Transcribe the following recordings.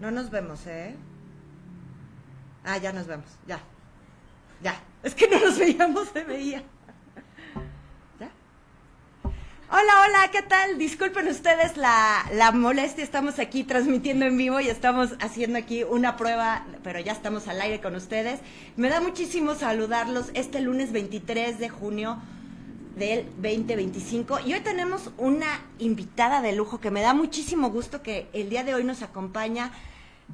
No nos vemos, ¿eh? Ah, ya nos vemos, ya. Ya. Es que no nos veíamos, se veía. ¿Ya? Hola, hola, ¿qué tal? Disculpen ustedes la molestia, estamos aquí transmitiendo en vivo y estamos haciendo aquí una prueba, pero ya estamos al aire con ustedes. Me da muchísimo saludarlos este lunes 23 de junio del 2025 y hoy tenemos una invitada de lujo que me da muchísimo gusto que el día de hoy nos acompaña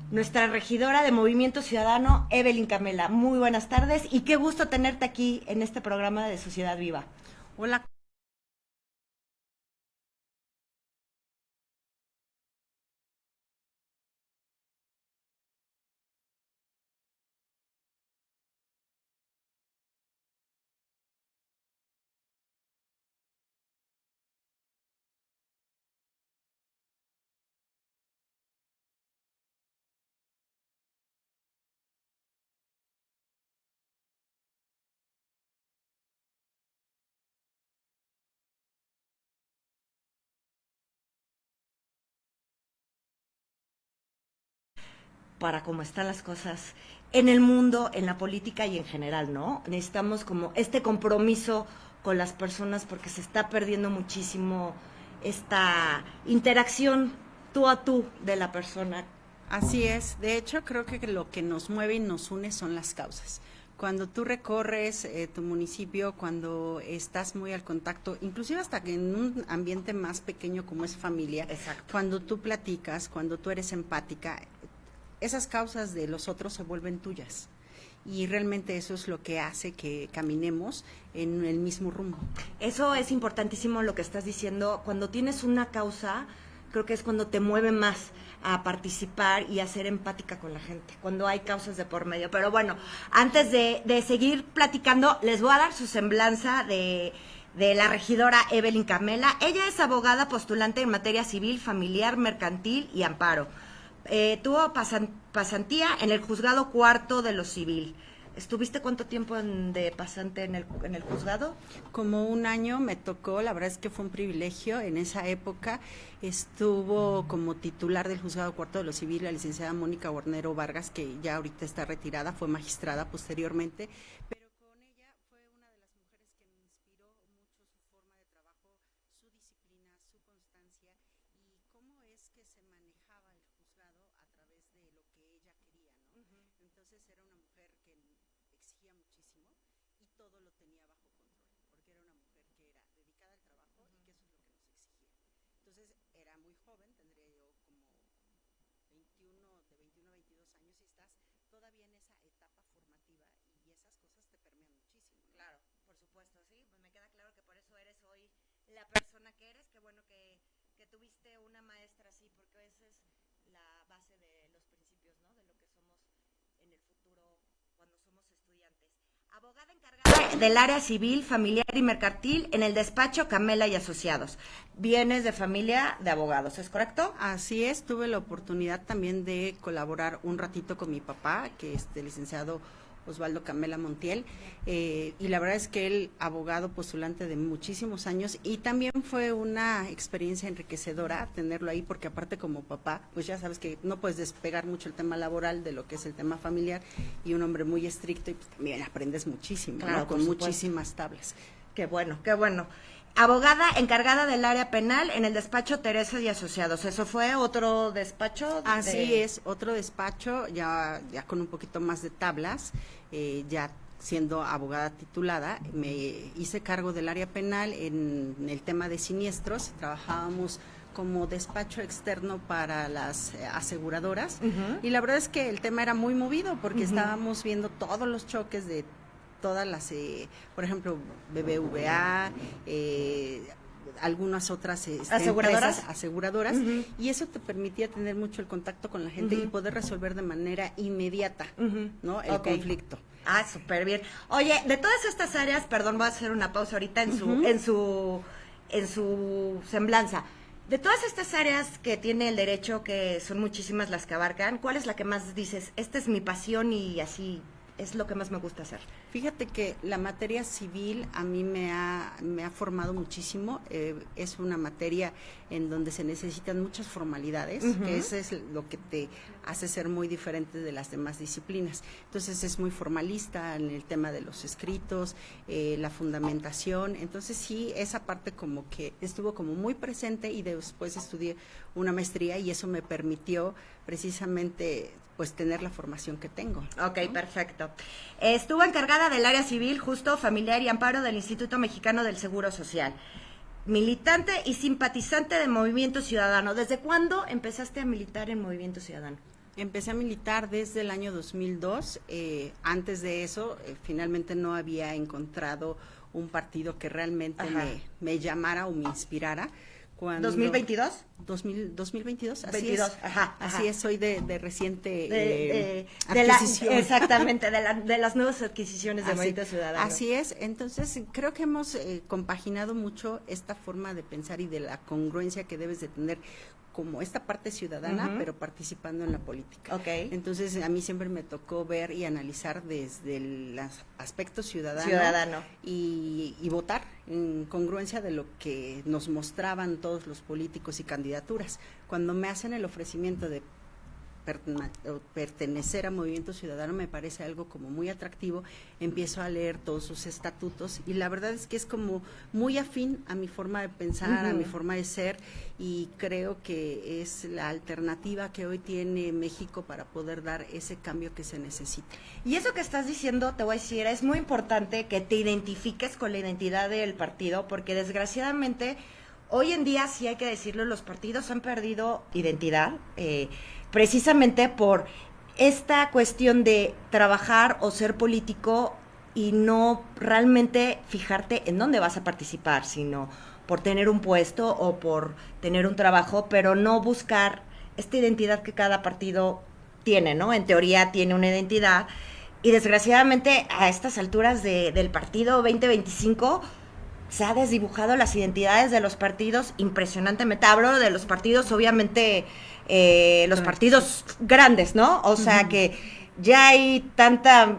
nuestra regidora de Movimiento Ciudadano, Evelyn Camela. Muy buenas tardes y qué gusto tenerte aquí en este programa de Sociedad Viva. Hola. Para cómo están las cosas en el mundo, en la política y en general, ¿no? Necesitamos como este compromiso con las personas porque se está perdiendo muchísimo esta interacción tú a tú de la persona. Así es. De hecho, creo que lo que nos mueve y nos une son las causas. Cuando tú recorres tu municipio, cuando estás muy al contacto, inclusive hasta que en un ambiente más pequeño como es familia, Exacto. cuando tú platicas, cuando tú eres empática, esas causas de los otros se vuelven tuyas. Y realmente eso es lo que hace que caminemos en el mismo rumbo. Eso es importantísimo lo que estás diciendo. Cuando tienes una causa, creo que es cuando te mueve más a participar y a ser empática con la gente, cuando hay causas de por medio. Pero bueno, antes de seguir platicando, les voy a dar su semblanza de la regidora Evelyn Camela. Ella es abogada postulante en materia civil, familiar, mercantil y amparo. Tuvo pasantía en el juzgado cuarto de lo civil. ¿Estuviste cuánto tiempo de pasante en el juzgado? Como un año me tocó, la verdad es que fue un privilegio. En esa época estuvo como titular del juzgado cuarto de lo civil la licenciada Mónica Bornero Vargas, que ya ahorita está retirada, fue magistrada posteriormente, pero con ella fue una de las mujeres que me inspiró mucho su forma de trabajo, su disciplina, su constancia y cómo es que se manejaba el juzgado a través de lo que ella quería, ¿no? Entonces era una mujer que exigía muchísimo y todo lo tenía bajo control, porque era una mujer que era dedicada al trabajo y que eso es lo que nos exigía. Entonces era muy joven, tendría yo como 21, de 21 a 22 años y estás todavía en esa etapa formativa y esas cosas te permean muchísimo, ¿no? Claro, por supuesto, sí. Pues me queda claro que por eso eres hoy la persona que eres. Qué bueno que tuviste una maestra así, porque esa es la base de los principios, ¿no? De lo que somos en el futuro cuando somos estudiantes. Abogada encargada del área civil, familiar y mercantil en el despacho Camela y Asociados. Vienes de familia de abogados, ¿es correcto? Así es, tuve la oportunidad también de colaborar un ratito con mi papá, que es el licenciado Osvaldo Camela Montiel, y la verdad es que él, abogado postulante de muchísimos años, y también fue una experiencia enriquecedora tenerlo ahí, porque aparte como papá, pues ya sabes que no puedes despegar mucho el tema laboral de lo que es el tema familiar, y un hombre muy estricto, y pues también aprendes muchísimo, Claro, ¿no? Con por supuesto. muchísimas tablas. Qué bueno, qué bueno. Abogada encargada del área penal en el despacho Teresa y Asociados. ¿Eso fue otro despacho? Así es, otro despacho, ya con un poquito más de tablas, ya siendo abogada titulada, me hice cargo del área penal en el tema de siniestros, trabajábamos como despacho externo para las aseguradoras, y la verdad es que el tema era muy movido porque estábamos viendo todos los choques de todas las, por ejemplo, BBVA, algunas otras ¿Aseguradoras? empresas aseguradoras, y eso te permitía tener mucho el contacto con la gente y poder resolver de manera inmediata, ¿no? El conflicto. Ah, súper bien. Oye, de todas estas áreas, perdón, voy a hacer una pausa ahorita en su semblanza. De todas estas áreas que tiene el derecho, que son muchísimas las que abarcan, ¿cuál es la que más dices, esta es mi pasión y así es lo que más me gusta hacer? Fíjate que la materia civil a mí me ha formado muchísimo, es una materia en donde se necesitan muchas formalidades, que eso es lo que te hace ser muy diferente de las demás disciplinas. Entonces es muy formalista en el tema de los escritos, la fundamentación. Entonces sí, esa parte como que estuvo como muy presente, y después estudié una maestría y eso me permitió precisamente pues tener la formación que tengo. Ok, ¿no? Perfecto. Estuvo encargada del área civil, justo, familiar y amparo del Instituto Mexicano del Seguro Social. Militante y simpatizante de Movimiento Ciudadano. ¿Desde cuándo empezaste a militar en Movimiento Ciudadano? Empecé a militar desde el año 2002. Antes de eso, finalmente no había encontrado un partido que realmente me llamara o me inspirara. Cuando, ¿2022? 2022, así 22, es. ajá. Así es, soy de reciente adquisición. Exactamente, de las nuevas adquisiciones de Movimiento Ciudadano. Así es, entonces creo que hemos compaginado mucho esta forma de pensar y de la congruencia que debes de tener como esta parte ciudadana, pero participando en la política. Okay. Entonces, a mí siempre me tocó ver y analizar desde el aspecto ciudadano. Y votar en congruencia de lo que nos mostraban todos los políticos y candidaturas. Cuando me hacen el ofrecimiento de pertenecer a Movimiento Ciudadano, me parece algo como muy atractivo. Empiezo a leer todos sus estatutos y la verdad es que es como muy afín a mi forma de pensar, a mi forma de ser, y creo que es la alternativa que hoy tiene México para poder dar ese cambio que se necesita. Y eso que estás diciendo, te voy a decir, es muy importante que te identifiques con la identidad del partido, porque desgraciadamente hoy en día, sí hay que decirlo, los partidos han perdido identidad, precisamente por esta cuestión de trabajar o ser político y no realmente fijarte en dónde vas a participar, sino por tener un puesto o por tener un trabajo, pero no buscar esta identidad que cada partido tiene, ¿no? En teoría tiene una identidad, y desgraciadamente a estas alturas del partido 2025 se ha desdibujado las identidades de los partidos impresionantemente. Hablo de los partidos, obviamente, los partidos grandes, ¿no? O sea, que ya hay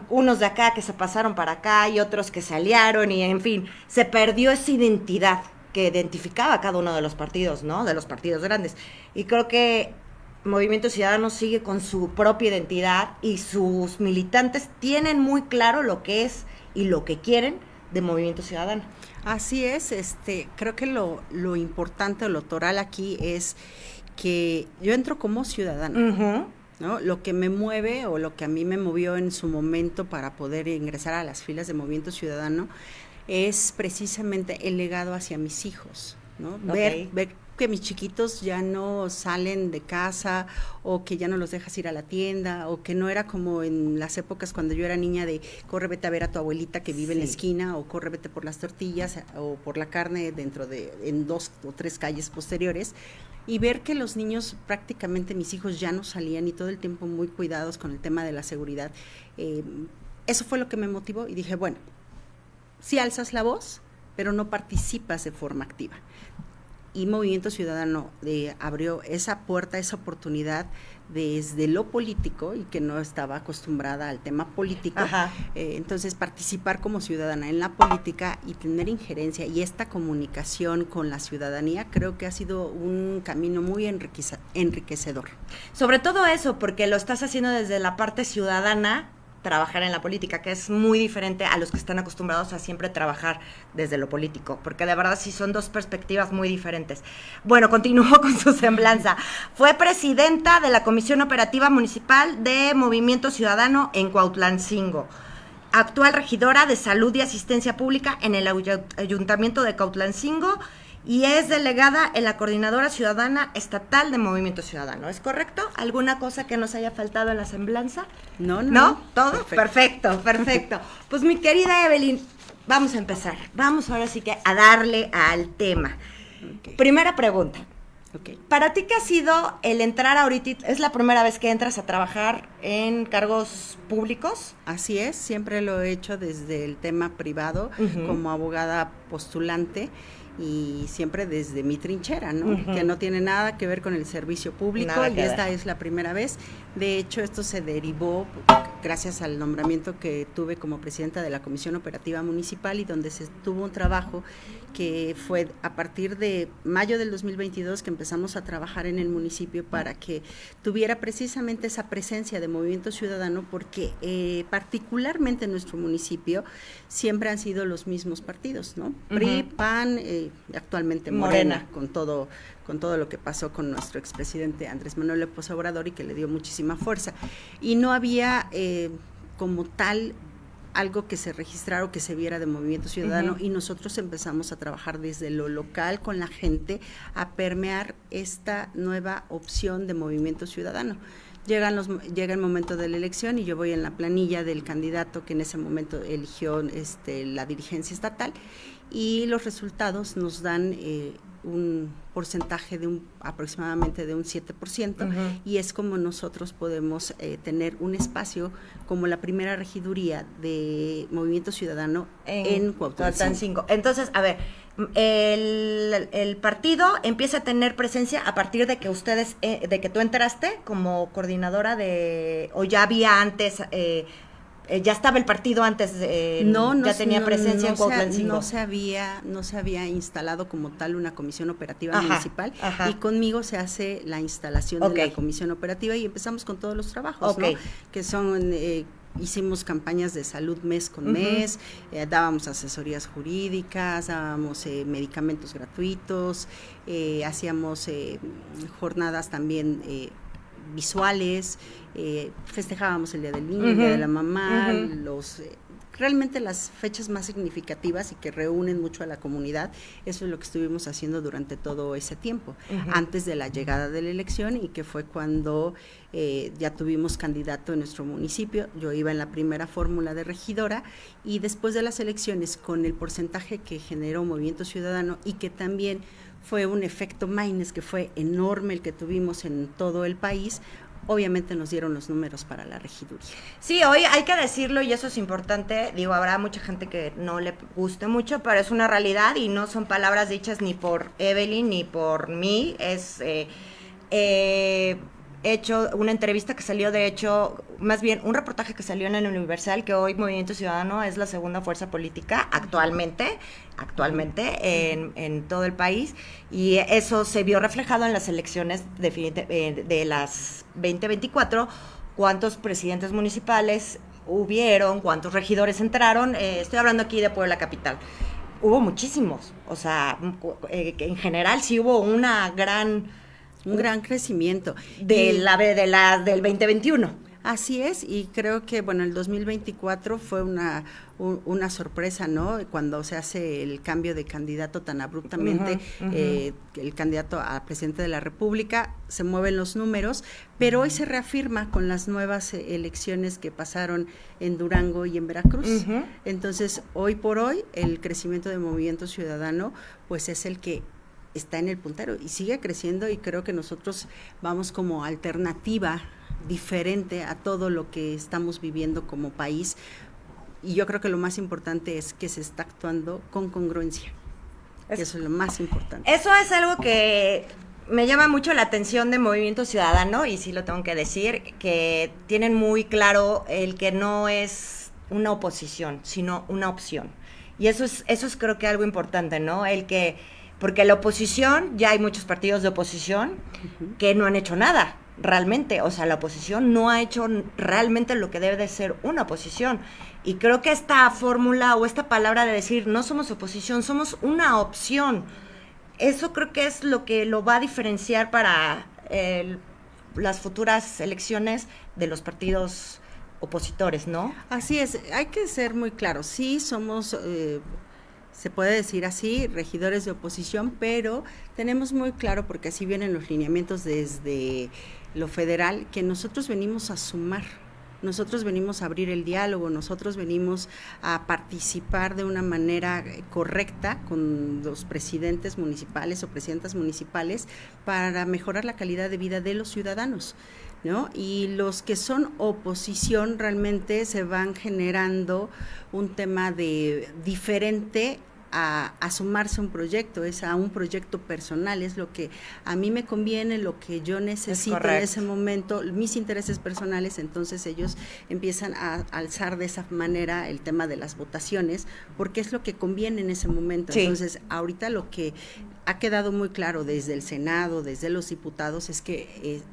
unos de acá que se pasaron para acá y otros que se aliaron, y en fin, se perdió esa identidad que identificaba a cada uno de los partidos, ¿no? De los partidos grandes. Y creo que Movimiento Ciudadano sigue con su propia identidad, y sus militantes tienen muy claro lo que es y lo que quieren de Movimiento Ciudadano. Así es, creo que lo importante o lo toral aquí es que yo entro como ciudadana, ¿no? Lo que me mueve o lo que a mí me movió en su momento para poder ingresar a las filas de Movimiento Ciudadano es precisamente el legado hacia mis hijos, ¿no? Okay. Ver que mis chiquitos ya no salen de casa, o que ya no los dejas ir a la tienda, o que no era como en las épocas cuando yo era niña de corre, vete a ver a tu abuelita que vive en la esquina, o corre, vete por las tortillas o por la carne en 2 o 3 calles posteriores, y ver que los niños, prácticamente mis hijos ya no salían y todo el tiempo muy cuidados con el tema de la seguridad. Eso fue lo que me motivó, y dije, bueno, sí alzas la voz, pero no participas de forma activa. Y Movimiento Ciudadano abrió esa puerta, esa oportunidad desde lo político, y que no estaba acostumbrada al tema político. Entonces participar como ciudadana en la política y tener injerencia y esta comunicación con la ciudadanía, creo que ha sido un camino muy enriquecedor. Sobre todo eso, porque lo estás haciendo desde la parte ciudadana, trabajar en la política, que es muy diferente a los que están acostumbrados a siempre trabajar desde lo político, porque de verdad sí son dos perspectivas muy diferentes. Bueno, continúo con su semblanza. Fue presidenta de la Comisión Operativa Municipal de Movimiento Ciudadano en Cuautlancingo, actual regidora de Salud y Asistencia Pública en el Ayuntamiento de Cuautlancingo, y es delegada en la Coordinadora Ciudadana Estatal de Movimiento Ciudadano. ¿Es correcto? ¿Alguna cosa que nos haya faltado en la semblanza? No. ¿Todo? Perfecto. Pues mi querida Evelyn, vamos a empezar. Vamos ahora sí que a darle al tema. Okay. Primera pregunta. Okay. ¿Para ti qué ha sido el entrar ahorita? ¿Es la primera vez que entras a trabajar en cargos públicos? Así es, siempre lo he hecho desde el tema privado, como abogada postulante. y siempre desde mi trinchera, ¿no? Que no tiene nada que ver con el servicio público, y esta es la primera vez. De hecho, esto se derivó gracias al nombramiento que tuve como presidenta de la Comisión Operativa Municipal, y donde se tuvo un trabajo que fue a partir de mayo del 2022 que empezamos a trabajar en el municipio para que tuviera precisamente esa presencia de movimiento ciudadano, porque particularmente en nuestro municipio siempre han sido los mismos partidos, ¿no? PRI, PAN, actualmente Morena, con todo lo que pasó con nuestro expresidente Andrés Manuel López Obrador, y que le dio muchísima fuerza. Y no había como tal algo que se registrara o que se viera de movimiento ciudadano, y nosotros empezamos a trabajar desde lo local con la gente a permear esta nueva opción de movimiento ciudadano. Llega el momento de la elección y yo voy en la planilla del candidato que en ese momento eligió la dirigencia estatal, y los resultados nos dan un porcentaje de aproximadamente de un 7%, y es como nosotros podemos tener un espacio como la primera regiduría de Movimiento Ciudadano en Cuautitlán 5. Entonces, a ver, el partido empieza a tener presencia a partir de que ustedes, de que tú entraste como coordinadora o ya había antes... ya estaba el partido antes, ya tenía presencia en Cuautitlán 5. No se había instalado como tal una comisión operativa municipal, y conmigo se hace la instalación de la comisión operativa, y empezamos con todos los trabajos, ¿no? Que son... hicimos campañas de salud mes con mes, dábamos asesorías jurídicas, dábamos medicamentos gratuitos, hacíamos jornadas también visuales, festejábamos el Día del Niño, el Día de la Mamá, realmente las fechas más significativas y que reúnen mucho a la comunidad. Eso es lo que estuvimos haciendo durante todo ese tiempo, antes de la llegada de la elección, y que fue cuando ya tuvimos candidato en nuestro municipio. Yo iba en la primera fórmula de regidora, y después de las elecciones, con el porcentaje que generó Movimiento Ciudadano, y que también fue un efecto Maines que fue enorme el que tuvimos en todo el país, obviamente nos dieron los números para la regiduría. Sí, hoy hay que decirlo, y eso es importante. Digo, habrá mucha gente que no le guste mucho, pero es una realidad y no son palabras dichas ni por Evelyn ni por mí. Es hecho una entrevista que salió, de hecho, más bien un reportaje que salió en el Universal, que hoy Movimiento Ciudadano es la segunda fuerza política actualmente en todo el país, y eso se vio reflejado en las elecciones de las 2024, cuántos presidentes municipales hubieron, cuántos regidores entraron. Estoy hablando aquí de Puebla capital. Hubo muchísimos, o sea, en general sí hubo un gran crecimiento del 2021. Así es, y creo que, bueno, el 2024 fue una sorpresa, ¿no? Cuando se hace el cambio de candidato tan abruptamente, el candidato a presidente de la República, se mueven los números, pero hoy se reafirma con las nuevas elecciones que pasaron en Durango y en Veracruz. Entonces, hoy por hoy, el crecimiento de Movimiento Ciudadano, pues es el que está en el puntero y sigue creciendo, y creo que nosotros vamos como alternativa diferente a todo lo que estamos viviendo como país, y yo creo que lo más importante es que se está actuando con congruencia. Eso es lo más importante. Eso es algo que me llama mucho la atención de Movimiento Ciudadano, y sí lo tengo que decir, que tienen muy claro el que no es una oposición, sino una opción. Y eso es creo que algo importante, ¿no? Porque la oposición, ya hay muchos partidos de oposición que no han hecho nada realmente. O sea, la oposición no ha hecho realmente lo que debe de ser una oposición. Y creo que esta fórmula o esta palabra de decir no somos oposición, somos una opción, eso creo que es lo que lo va a diferenciar para las futuras elecciones de los partidos opositores, ¿no? Así es, hay que ser muy claros. Sí, somos... se puede decir así, regidores de oposición, pero tenemos muy claro, porque así vienen los lineamientos desde lo federal, que nosotros venimos a sumar, nosotros venimos a abrir el diálogo, nosotros venimos a participar de una manera correcta con los presidentes municipales o presidentas municipales para mejorar la calidad de vida de los ciudadanos, ¿no? Y los que son oposición realmente se van generando un tema de diferente a sumarse a un proyecto, es a un proyecto personal, es lo que a mí me conviene, lo que yo necesito en ese momento, mis intereses personales, entonces ellos empiezan a alzar de esa manera el tema de las votaciones, porque es lo que conviene en ese momento. Sí. Entonces, ahorita lo que ha quedado muy claro desde el Senado, desde los diputados, es que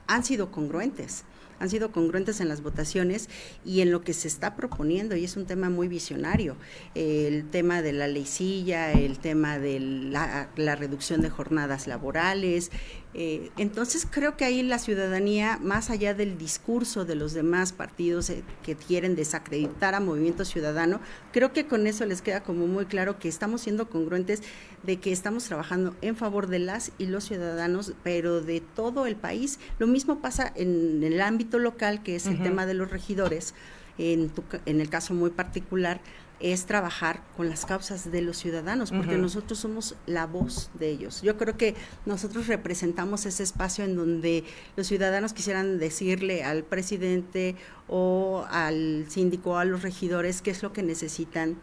han sido congruentes en las votaciones y en lo que se está proponiendo, y es un tema muy visionario, el tema de la ley silla, el tema de la reducción de jornadas laborales. Entonces creo que ahí la ciudadanía, más allá del discurso de los demás partidos que quieren desacreditar a Movimiento Ciudadano, creo que con eso les queda como muy claro que estamos siendo congruentes de que estamos trabajando en favor de las y los ciudadanos, pero de todo el país. Lo mismo pasa en el ámbito local, que es el tema de los regidores. En el caso muy particular, es trabajar con las causas de los ciudadanos, porque nosotros somos la voz de ellos. Yo creo que nosotros representamos ese espacio en donde los ciudadanos quisieran decirle al presidente o al síndico o a los regidores qué es lo que necesitan,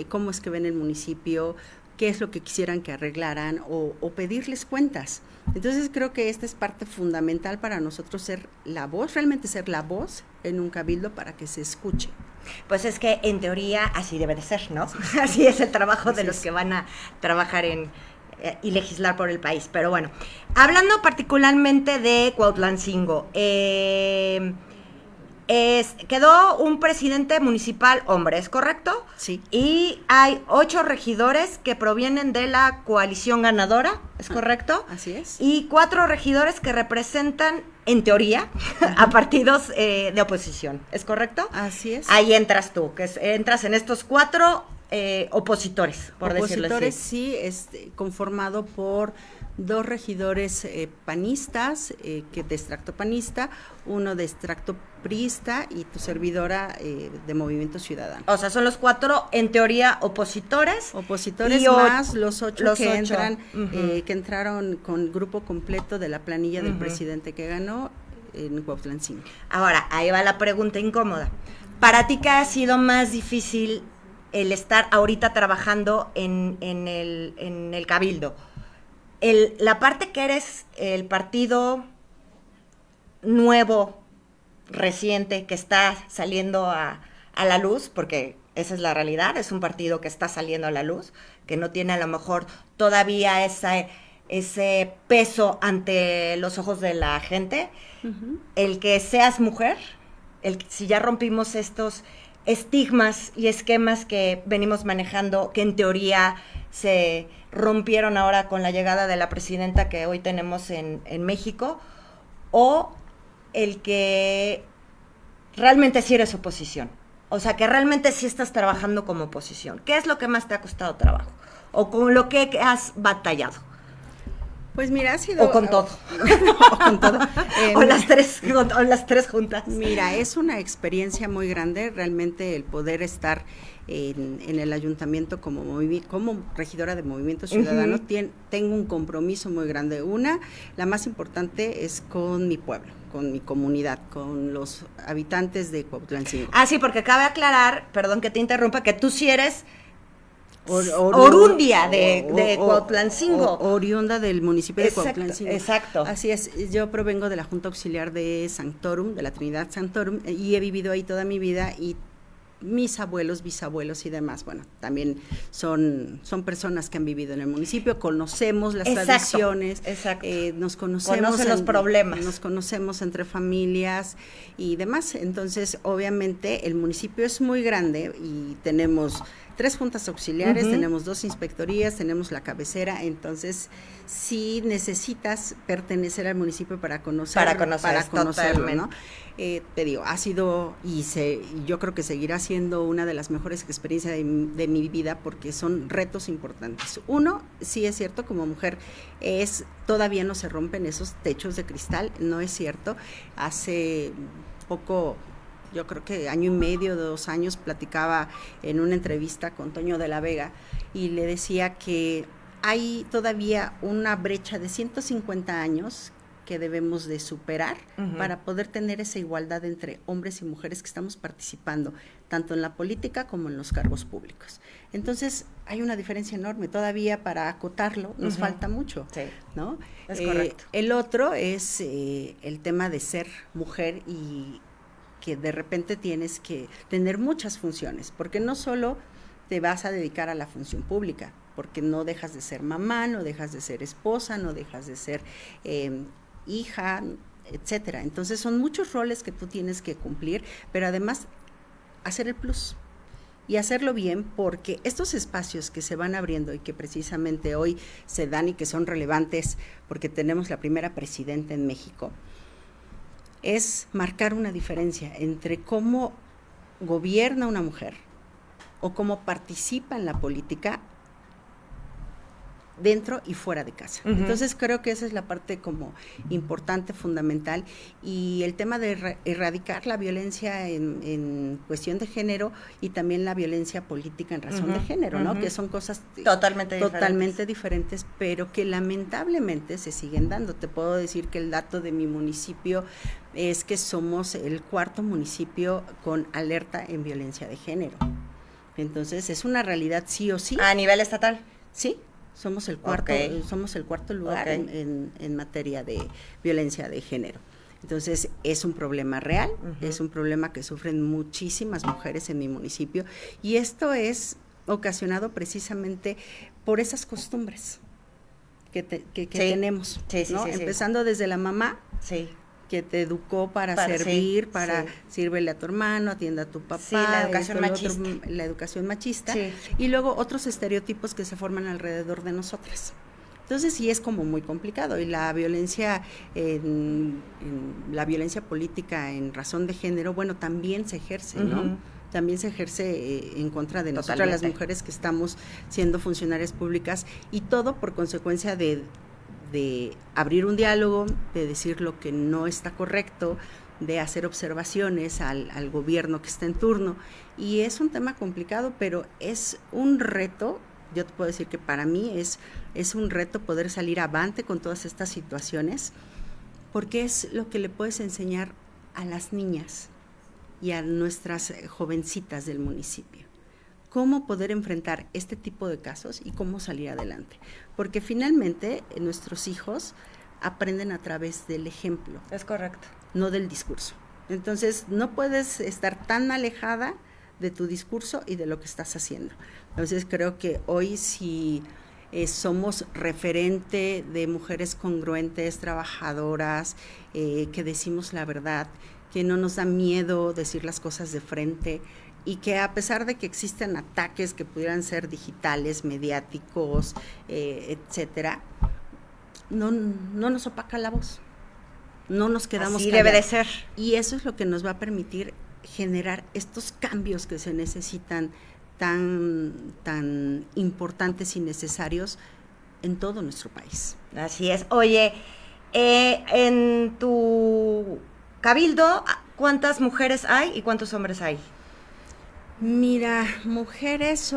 cómo es que ven el municipio, qué es lo que quisieran que arreglaran o pedirles cuentas. Entonces creo que esta es parte fundamental para nosotros, ser la voz, realmente ser la voz en un cabildo para que se escuche. Pues es que en teoría así debe de ser, ¿no? Así es el trabajo de los que van a trabajar y legislar por el país. Pero bueno, hablando particularmente de Cuautlancingo, quedó un presidente municipal hombre, ¿es correcto? Sí. Y hay 8 regidores que provienen de la coalición ganadora, ¿es correcto? Así es. Y 4 regidores que representan, en teoría, a partidos de oposición, ¿es correcto? Así es. Ahí entras tú, entras en estos 4 opositores, por decirlo así. Opositores, sí, conformado por 2 regidores panistas, que de extracto panista, uno de extracto priista y tu servidora de Movimiento Ciudadano. O sea, son los 4, en teoría, opositores. Opositores más los 8 que entran, que entraron con grupo completo de la planilla del presidente que ganó en Cuautlancingo. Ahora, ahí va la pregunta incómoda. ¿Para ti qué ha sido más difícil el estar ahorita trabajando en el Cabildo? La parte que eres el partido nuevo, reciente, que está saliendo a la luz, porque esa es la realidad, es un partido que está saliendo a la luz, que no tiene a lo mejor todavía ese peso ante los ojos de la gente. El que seas mujer, si ya rompimos estos estigmas y esquemas que venimos manejando, que en teoría se rompieron ahora con la llegada de la presidenta que hoy tenemos en México, o el que realmente sí eres oposición, o sea, que realmente sí estás trabajando como oposición. ¿Qué es lo que más te ha costado trabajo? ¿O con lo que has batallado? Pues mira, ha sido... O con todo. O con todo. O las tres juntas. Mira, es una experiencia muy grande realmente el poder estar en el ayuntamiento como regidora de Movimiento Ciudadano. Tengo un compromiso muy grande. La más importante es con mi pueblo, con mi comunidad, con los habitantes de Cuautlancingo. Ah, sí, porque cabe aclarar, perdón que te interrumpa, que tú sí eres orundia de Cuautlancingo. Oriunda del municipio de Cuautlancingo. Exacto. Así es, yo provengo de la Junta Auxiliar de Sanctorum, de la Trinidad Sanctorum, y he vivido ahí toda mi vida, y mis abuelos, bisabuelos y demás, bueno, también son personas que han vivido en el municipio, conocemos las tradiciones, nos conocemos, los problemas. Nos conocemos entre familias y demás. Entonces, obviamente, el municipio es muy grande y tenemos 3 juntas auxiliares, tenemos 2 inspectorías, tenemos la cabecera, entonces sí necesitas pertenecer al municipio para conocerlo, ¿no? Te digo, ha sido yo creo que seguirá siendo una de las mejores experiencias de mi vida, porque son retos importantes. Uno, sí es cierto, como mujer todavía no se rompen esos techos de cristal, no es cierto. Hace poco, yo creo que 1 año y medio, 2 años, platicaba en una entrevista con Toño de la Vega y le decía que hay todavía una brecha de 150 años que debemos de superar para poder tener esa igualdad entre hombres y mujeres que estamos participando, tanto en la política como en los cargos públicos. Entonces, hay una diferencia enorme, todavía para acotarlo nos falta mucho, sí, ¿no? Es correcto. El otro es el tema de ser mujer y que de repente tienes que tener muchas funciones, porque no solo te vas a dedicar a la función pública, porque no dejas de ser mamá, no dejas de ser esposa, no dejas de ser hija, etcétera. Entonces son muchos roles que tú tienes que cumplir, pero además hacer el plus y hacerlo bien, porque estos espacios que se van abriendo y que precisamente hoy se dan y que son relevantes porque tenemos la primera presidenta en México, es marcar una diferencia entre cómo gobierna una mujer o cómo participa en la política dentro y fuera de casa. Entonces creo que esa es la parte como importante, fundamental, y el tema de erradicar la violencia en cuestión de género y también la violencia política en razón de género, ¿no? Que son cosas totalmente diferentes, pero que lamentablemente se siguen dando. Te puedo decir que el dato de mi municipio es que somos el 4º municipio con alerta en violencia de género. Entonces es una realidad sí o sí. ¿A nivel estatal? Sí. Somos el cuarto lugar en materia de violencia de género. Entonces, es un problema real, es un problema que sufren muchísimas mujeres en mi municipio, y esto es ocasionado precisamente por esas costumbres que tenemos, ¿no? Empezando desde la mamá, que te educó para servir, sírvele a tu hermano, atienda a tu papá, la educación machista. La educación machista, y luego otros estereotipos que se forman alrededor de nosotras. Entonces sí es como muy complicado, y la violencia la violencia política en razón de género, bueno, también se ejerce, ¿no? También se ejerce en contra de nosotras las mujeres que estamos siendo funcionarias públicas, y todo por consecuencia de abrir un diálogo, de decir lo que no está correcto, de hacer observaciones al gobierno que está en turno, y es un tema complicado, pero es un reto. Yo te puedo decir que para mí es un reto poder salir avante con todas estas situaciones, porque es lo que le puedes enseñar a las niñas y a nuestras jovencitas del municipio. Cómo poder enfrentar este tipo de casos y cómo salir adelante. Porque finalmente nuestros hijos aprenden a través del ejemplo. Es correcto. No del discurso. Entonces, no puedes estar tan alejada de tu discurso y de lo que estás haciendo. Entonces, creo que hoy si somos referente de mujeres congruentes, trabajadoras, que decimos la verdad, que no nos da miedo decir las cosas de frente, y que a pesar de que existen ataques que pudieran ser digitales, mediáticos, etcétera, no nos opaca la voz, no nos quedamos Así callados. Debe de ser. Y eso es lo que nos va a permitir generar estos cambios que se necesitan tan importantes y necesarios en todo nuestro país. Así es. Oye, en tu cabildo, ¿cuántas mujeres hay y cuántos hombres hay? Mira, mujeres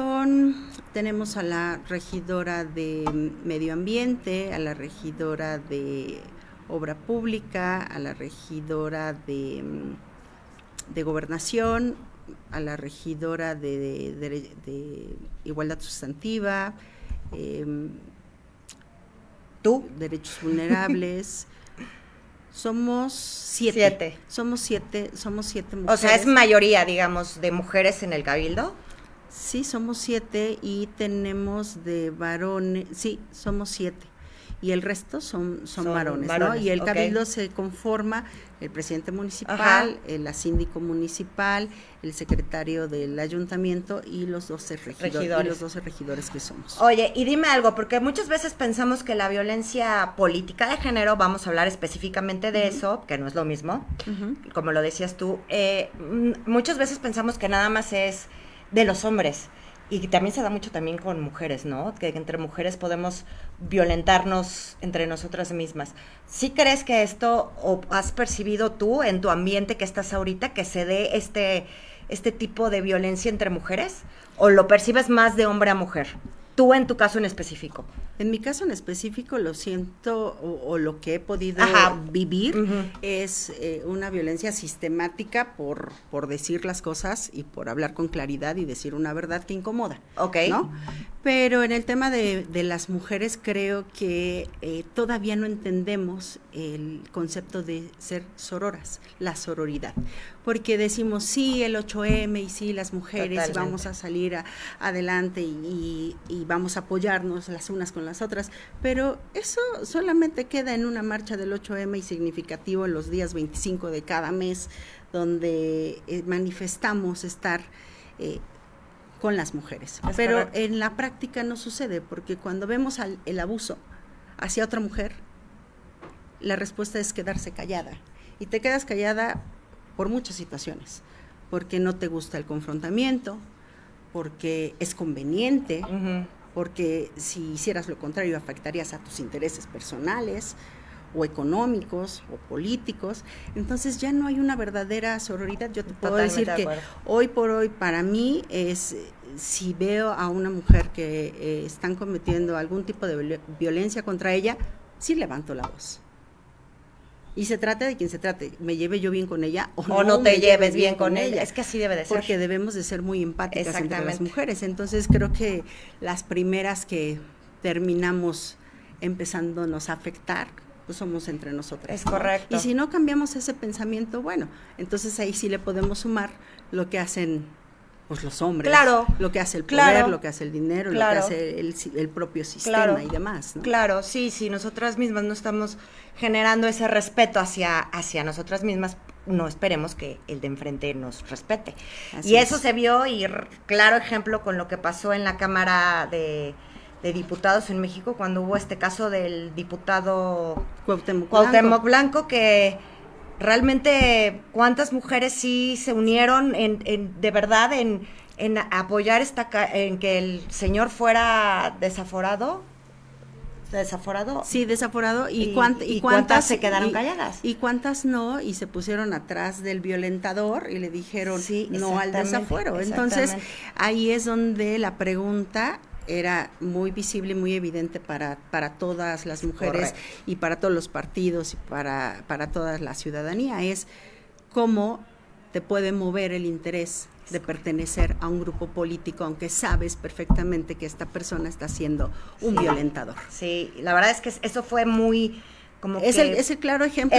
tenemos a la regidora de Medio Ambiente, a la regidora de Obra Pública, a la regidora de Gobernación, a la regidora de Igualdad Sustantiva, ¿tú? Derechos Vulnerables. Somos 7. Somos siete mujeres. O sea, es mayoría, digamos, de mujeres en el cabildo. Sí, somos 7 y tenemos de varones, sí, somos 7. Y el resto son varones, ¿no? Y el cabildo se conforma el presidente municipal, el síndico municipal, el secretario del ayuntamiento y los 12 regidores que somos. Oye, y dime algo, porque muchas veces pensamos que la violencia política de género, vamos a hablar específicamente de eso, que no es lo mismo, como lo decías tú, muchas veces pensamos que nada más es de los hombres. Y también se da mucho también con mujeres, ¿no? Que entre mujeres podemos violentarnos entre nosotras mismas. ¿Sí crees que esto, o has percibido tú en tu ambiente que estás ahorita, que se dé este tipo de violencia entre mujeres? ¿O lo percibes más de hombre a mujer? Tú en tu caso en específico. En mi caso en específico lo siento o lo que he podido vivir es una violencia sistemática por decir las cosas y por hablar con claridad y decir una verdad que incomoda, ¿no? Pero en el tema de las mujeres creo que todavía no entendemos el concepto de ser sororas, la sororidad, porque decimos sí el 8M y sí las mujeres vamos a salir adelante y vamos a apoyarnos las unas con las otras, pero eso solamente queda en una marcha del 8M y significativo en los días 25 de cada mes, donde manifestamos estar con las mujeres. Pero correcto. En la práctica no sucede, porque cuando vemos el abuso hacia otra mujer, la respuesta es quedarse callada. Y te quedas callada por muchas situaciones, porque no te gusta el confrontamiento, porque es conveniente, porque si hicieras lo contrario afectarías a tus intereses personales o económicos o políticos. Entonces ya no hay una verdadera sororidad. Yo te puedo decir que hoy por hoy para mí es, si veo a una mujer que están cometiendo algún tipo de violencia contra ella, sí levanto la voz. Y se trate de quien se trate, me lleve yo bien con ella o no te lleves bien con ella. Es que así debe de ser. Porque debemos de ser muy empáticas entre las mujeres. Entonces creo que las primeras que terminamos empezándonos a afectar, pues somos entre nosotras. Es correcto. Y si no cambiamos ese pensamiento, bueno, entonces ahí sí le podemos sumar lo que hacen pues los hombres, lo que hace el poder, lo que hace el dinero, lo que hace el propio sistema y demás, ¿no? Claro, sí, nosotras mismas no estamos generando ese respeto hacia nosotras mismas, no esperemos que el de enfrente nos respete. Así eso se vio, y claro ejemplo con lo que pasó en la Cámara de Diputados en México, cuando hubo este caso del diputado Cuauhtémoc Blanco, que realmente cuántas mujeres sí se unieron de verdad en apoyar en que el señor fuera desaforado. Sí, desaforado. ¿Y cuántas se quedaron calladas? Y cuántas no, y se pusieron atrás del violentador y le dijeron no al desafuero. Entonces, ahí es donde la pregunta era muy visible y muy evidente para todas las mujeres y para todos los partidos y para toda la ciudadanía, es cómo te puede mover el interés de pertenecer a un grupo político, aunque sabes perfectamente que esta persona está siendo un violentador. Sí, la verdad es que eso fue muy... Es el claro ejemplo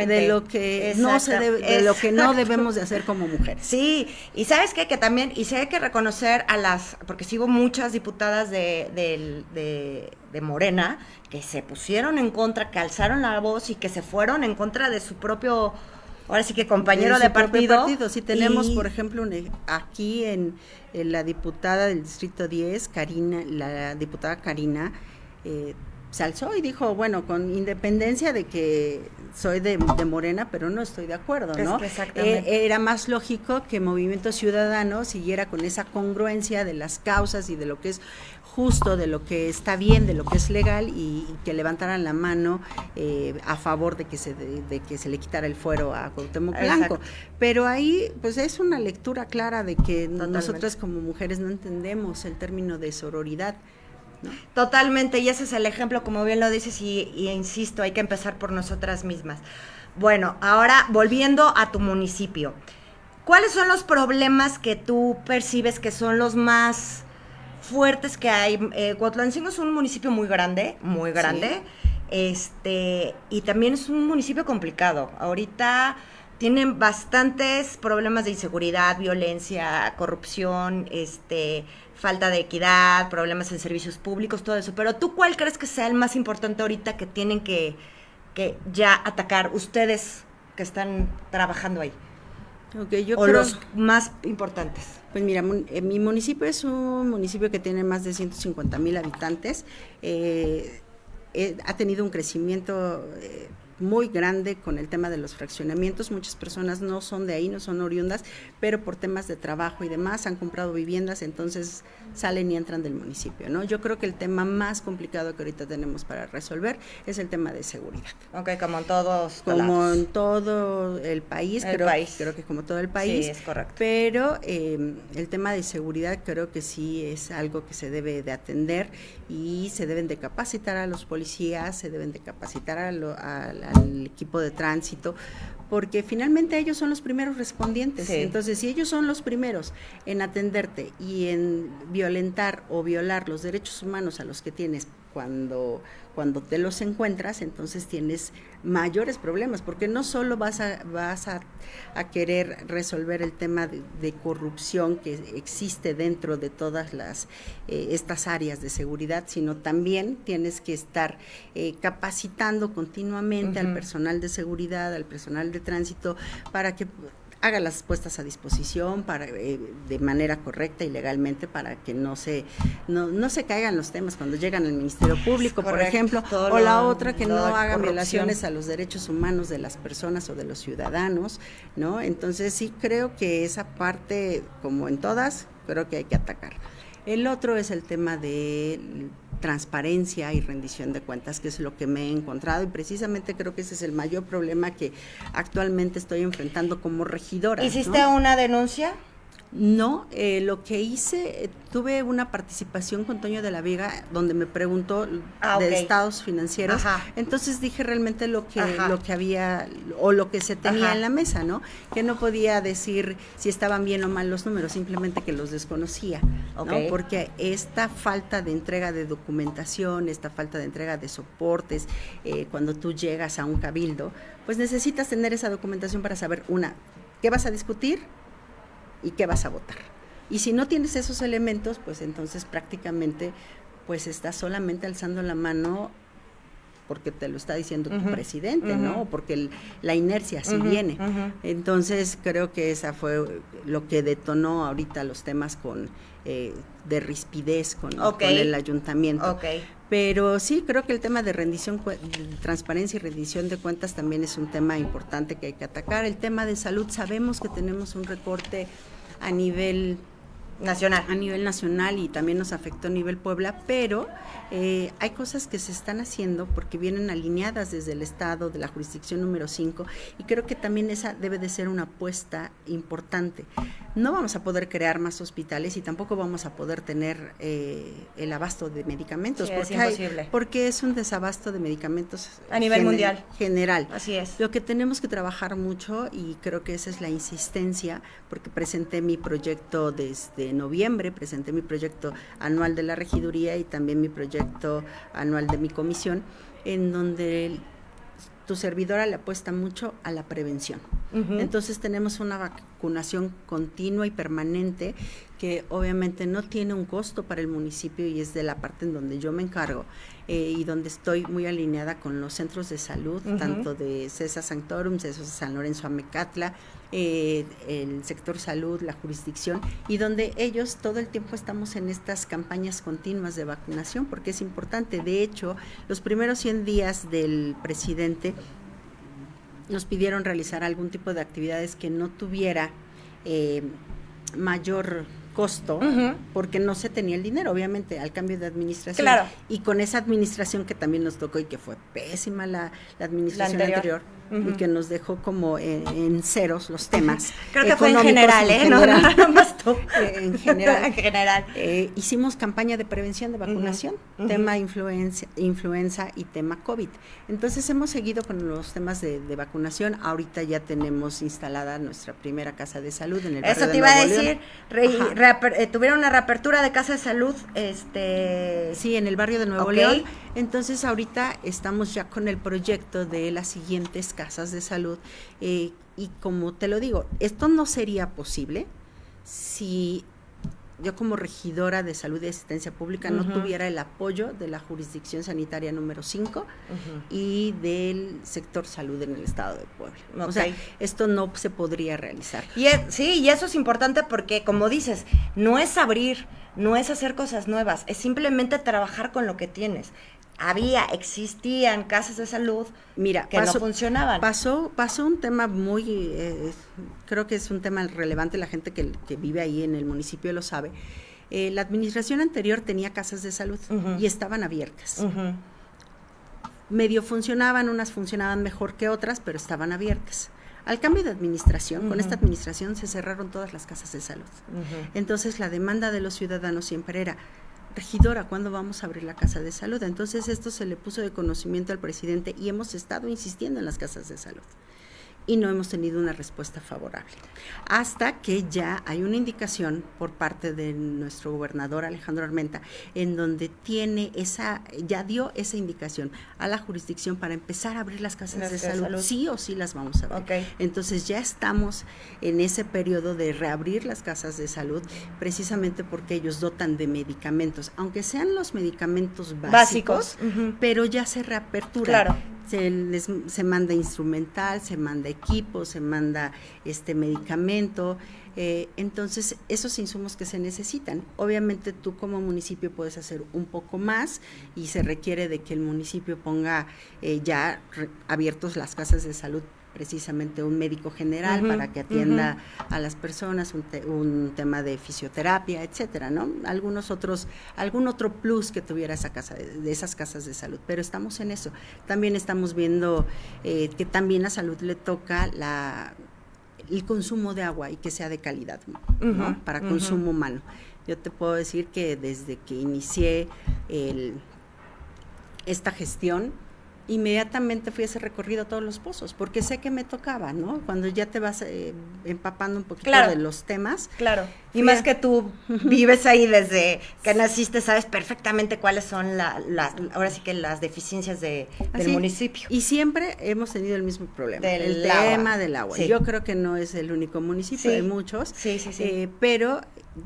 de lo que no se debe, de lo que no debemos de hacer como mujeres. Sí, y ¿sabes qué? Que también, y sí hay que reconocer porque sigo muchas diputadas de Morena que se pusieron en contra, que alzaron la voz y que se fueron en contra de su propio, ahora sí que compañero de partido. Sí, tenemos, por ejemplo, aquí en la diputada del Distrito 10, la diputada Karina, se alzó y dijo, bueno, con independencia de que soy de Morena, pero no estoy de acuerdo, ¿no? Era más lógico que Movimiento Ciudadano siguiera con esa congruencia de las causas y de lo que es justo, de lo que está bien, de lo que es legal, y que levantaran la mano a favor de que se le quitara el fuero a Cuauhtémoc Blanco. Pero ahí pues es una lectura clara de que nosotras como mujeres no entendemos el término de sororidad. ¿No? Totalmente, y ese es el ejemplo, como bien lo dices, y insisto, hay que empezar por nosotras mismas. Bueno, ahora volviendo a tu municipio, ¿cuáles son los problemas que tú percibes que son los más fuertes que hay? Cuautlancingo es un municipio muy grande, y también es un municipio complicado. Ahorita tienen bastantes problemas de inseguridad, violencia, corrupción, falta de equidad, problemas en servicios públicos, todo eso. Pero ¿tú cuál crees que sea el más importante ahorita que tienen que ya atacar ustedes que están trabajando ahí? Yo creo los más importantes. Pues mira, mi municipio es un municipio que tiene más de 150,000 habitantes. Ha tenido un crecimiento muy grande con el tema de los fraccionamientos. Muchas personas no son de ahí, no son oriundas, pero por temas de trabajo y demás han comprado viviendas, entonces salen y entran del municipio, ¿no? Yo creo que el tema más complicado que ahorita tenemos para resolver es el tema de seguridad. Ok, como en todos Como lados. en todo el país, creo que como todo el país. Sí, es correcto. Pero el tema de seguridad creo que sí es algo que se debe de atender y se deben de capacitar a los policías, se deben de capacitar al equipo de tránsito, porque finalmente ellos son los primeros respondientes. Sí. Entonces, si ellos son los primeros en atenderte y en violentar o violar los derechos humanos a los que tienes cuando te los encuentras, entonces tienes mayores problemas, porque no solo vas a querer resolver el tema de corrupción que existe dentro de todas estas áreas de seguridad, sino también tienes que estar capacitando continuamente al personal de seguridad, al personal de tránsito, para que haga las puestas a disposición de manera correcta y legalmente, para que no se caigan los temas cuando llegan al Ministerio Público, por ejemplo, o la otra, que no hagan violaciones a los derechos humanos de las personas o de los ciudadanos, ¿no? Entonces sí creo que esa parte, como en todas, creo que hay que atacar. El otro es el tema de transparencia y rendición de cuentas, que es lo que me he encontrado, y precisamente creo que ese es el mayor problema que actualmente estoy enfrentando como regidora. ¿Hiciste ¿no? una denuncia? No, lo que hice, tuve una participación con Toño de la Vega, donde me preguntó de estados financieros. Ajá. Entonces dije realmente lo que había, o lo que se tenía en la mesa, ¿no? Que no podía decir si estaban bien o mal los números, simplemente que los desconocía, ¿no? Porque esta falta de entrega de documentación, esta falta de entrega de soportes, cuando tú llegas a un cabildo, pues necesitas tener esa documentación para saber, ¿qué vas a discutir? ¿Y qué vas a votar? Y si no tienes esos elementos, pues entonces prácticamente pues estás solamente alzando la mano porque te lo está diciendo tu presidente, ¿no? O porque la inercia así viene. Entonces creo que esa fue lo que detonó ahorita los temas de rispidez con el ayuntamiento. Pero sí, creo que el tema de transparencia y rendición de cuentas también es un tema importante que hay que atacar. El tema de salud, sabemos que tenemos un recorte a nivel nacional y también nos afectó a nivel Puebla, pero hay cosas que se están haciendo porque vienen alineadas desde el Estado, de la jurisdicción número 5, y creo que también esa debe de ser una apuesta importante. No vamos a poder crear más hospitales y tampoco vamos a poder tener el abasto de medicamentos, porque es un desabasto de medicamentos a nivel mundial. General. Así es. Lo que tenemos que trabajar mucho, y creo que esa es la insistencia, porque presenté mi proyecto desde noviembre, presenté mi proyecto anual de la regiduría y también mi proyecto anual de mi comisión, en donde tu servidora le apuesta mucho a la prevención. Entonces tenemos una vacunación continua y permanente que obviamente no tiene un costo para el municipio, y es de la parte en donde yo me encargo y donde estoy muy alineada con los centros de salud, tanto de CESA Sanctorum, CESA San Lorenzo Amecatla, el sector salud, la jurisdicción, y donde ellos todo el tiempo estamos en estas campañas continuas de vacunación, porque es importante. De hecho, los primeros 100 días del presidente nos pidieron realizar algún tipo de actividades que no tuviera mayor costo, porque no se tenía el dinero, obviamente, al cambio de administración. Claro. Y con esa administración que también nos tocó, y que fue pésima la administración anterior, y que nos dejó como en ceros los temas. Creo que fue en general, no más tú. En general. En general. Hicimos campaña de prevención de vacunación, tema influenza y tema COVID. Entonces hemos seguido con los temas de vacunación. Ahorita ya tenemos instalada nuestra primera casa de salud en el barrio de Nuevo León. Eso te iba a decir, tuvieron una reapertura de casa de salud. Sí, en el barrio de Nuevo León. Entonces ahorita estamos ya con el proyecto de las siguientes casas de salud, y como te lo digo, esto no sería posible si yo como regidora de salud y asistencia pública no tuviera el apoyo de la jurisdicción sanitaria número 5 y del sector salud en el estado de Puebla. O sea, esto no se podría realizar. Y eso es importante porque, como dices, no es abrir, no es hacer cosas nuevas, es simplemente trabajar con lo que tienes. existían casas de salud Mira, que no funcionaban. Pasó un tema muy, creo que es un tema relevante, la gente que vive ahí en el municipio lo sabe. La administración anterior tenía casas de salud y estaban abiertas. Medio funcionaban, unas funcionaban mejor que otras, pero estaban abiertas. Al cambio de administración, con esta administración se cerraron todas las casas de salud. Entonces la demanda de los ciudadanos siempre era: regidora, ¿cuándo vamos a abrir la casa de salud? Entonces esto se le puso de conocimiento al presidente y hemos estado insistiendo en las casas de salud y no hemos tenido una respuesta favorable. Hasta que ya hay una indicación por parte de nuestro gobernador Alejandro Armenta, en donde ya dio esa indicación a la jurisdicción para empezar a abrir las casas de salud. Sí o sí las vamos a abrir. Entonces ya estamos en ese periodo de reabrir las casas de salud, precisamente porque ellos dotan de medicamentos, aunque sean los medicamentos básicos. Pero ya se reapertura. Claro. Se manda instrumental, se manda equipo, se manda medicamento, entonces esos insumos que se necesitan. Obviamente tú como municipio puedes hacer un poco más y se requiere de que el municipio ponga abiertos las casas de salud, precisamente un médico general para que atienda a las personas, un tema de fisioterapia, etcétera, ¿no? algún otro plus que tuviera esa casa de esas casas de salud, pero estamos en eso. También estamos viendo que también a salud le toca el consumo de agua y que sea de calidad, ¿no? Para consumo humano. Yo te puedo decir que desde que inicié esta gestión, inmediatamente fui a ese recorrido a todos los pozos, porque sé que me tocaba, ¿no? Cuando ya te vas empapando un poquito de los temas. Claro, y más que tú vives ahí desde que naciste, sabes perfectamente cuáles son ahora sí que las deficiencias del municipio. Y siempre hemos tenido el mismo problema, el tema del agua. Sí. Yo creo que no es el único municipio, hay muchos, pero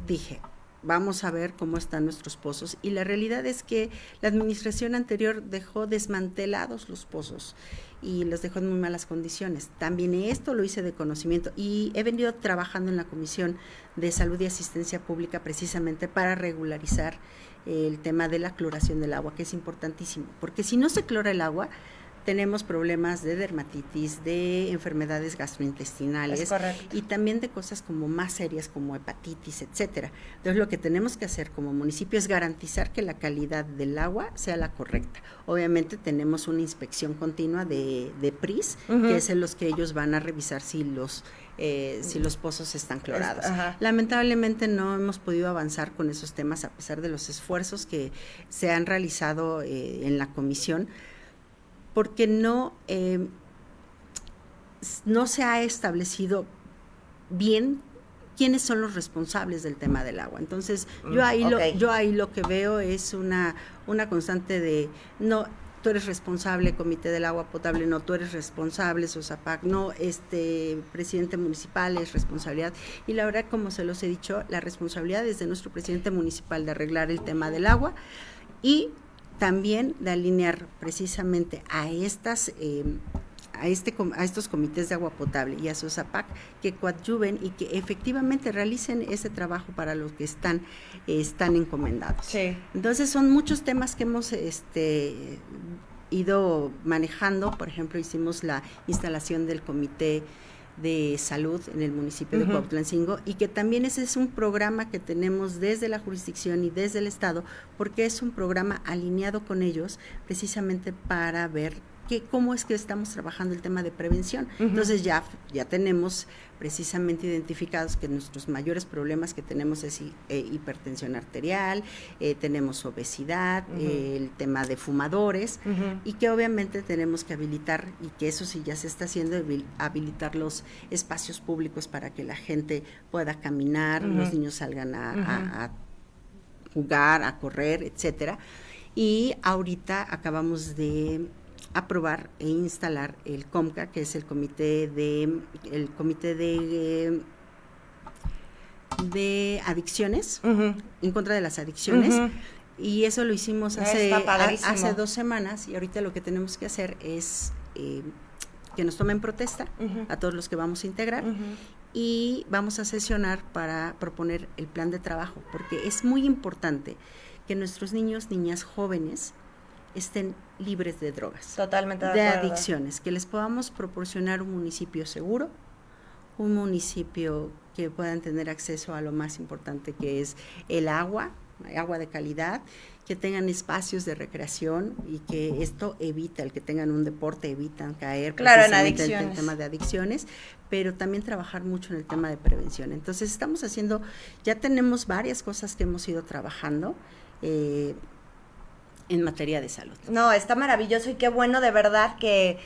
dije, vamos a ver cómo están nuestros pozos, y la realidad es que la administración anterior dejó desmantelados los pozos y los dejó en muy malas condiciones. También esto lo hice de conocimiento y he venido trabajando en la Comisión de Salud y Asistencia Pública precisamente para regularizar el tema de la cloración del agua, que es importantísimo, porque si no se clora el agua, tenemos problemas de dermatitis, de enfermedades gastrointestinales y también de cosas como más serias como hepatitis, etcétera. Entonces lo que tenemos que hacer como municipio es garantizar que la calidad del agua sea la correcta. Obviamente tenemos una inspección continua de PRIS, que es en los que ellos van a revisar si los pozos están clorados. Lamentablemente no hemos podido avanzar con esos temas a pesar de los esfuerzos que se han realizado en la comisión, porque no se ha establecido bien quiénes son los responsables del tema del agua. Entonces, yo ahí lo que veo es una constante de no, tú eres responsable, Comité del Agua Potable, no, tú eres responsable, SOSAPAC, no, presidente municipal es responsabilidad. Y la verdad, como se los he dicho, la responsabilidad es de nuestro presidente municipal de arreglar el tema del agua y también de alinear precisamente a estos comités de agua potable y a SOSAPAC que coadyuven y que efectivamente realicen ese trabajo para los que están encomendados. Sí. Entonces son muchos temas que hemos ido manejando. Por ejemplo, hicimos la instalación del comité de salud en el municipio de Cuautlancingo, y que también ese es un programa que tenemos desde la jurisdicción y desde el estado, porque es un programa alineado con ellos precisamente para ver cómo es que estamos trabajando el tema de prevención. Entonces ya tenemos precisamente identificados que nuestros mayores problemas que tenemos es hipertensión arterial, tenemos obesidad, el tema de fumadores, y que obviamente tenemos que habilitar, y que eso sí ya se está haciendo, habilitar los espacios públicos para que la gente pueda caminar, los niños salgan a jugar, a correr, etcétera. Y ahorita acabamos de aprobar e instalar el COMCA, que es el comité de adicciones, en contra de las adicciones, y eso lo hicimos hace 2 semanas, y ahorita lo que tenemos que hacer es que nos tomen protesta a todos los que vamos a integrar, y vamos a sesionar para proponer el plan de trabajo, porque es muy importante que nuestros niños, niñas, jóvenes estén libres de drogas, Totalmente de acuerdo. adicciones, que les podamos proporcionar un municipio seguro, un municipio que puedan tener acceso a lo más importante, que es el agua de calidad, que tengan espacios de recreación y que esto evita, el que tengan un deporte, evitan caer claro, en precisamente en el adicciones. tema de adicciones, pero también trabajar mucho en el tema de prevención. Entonces estamos haciendo, ya tenemos varias cosas que hemos ido trabajando en materia de salud. No, está maravilloso y qué bueno de verdad que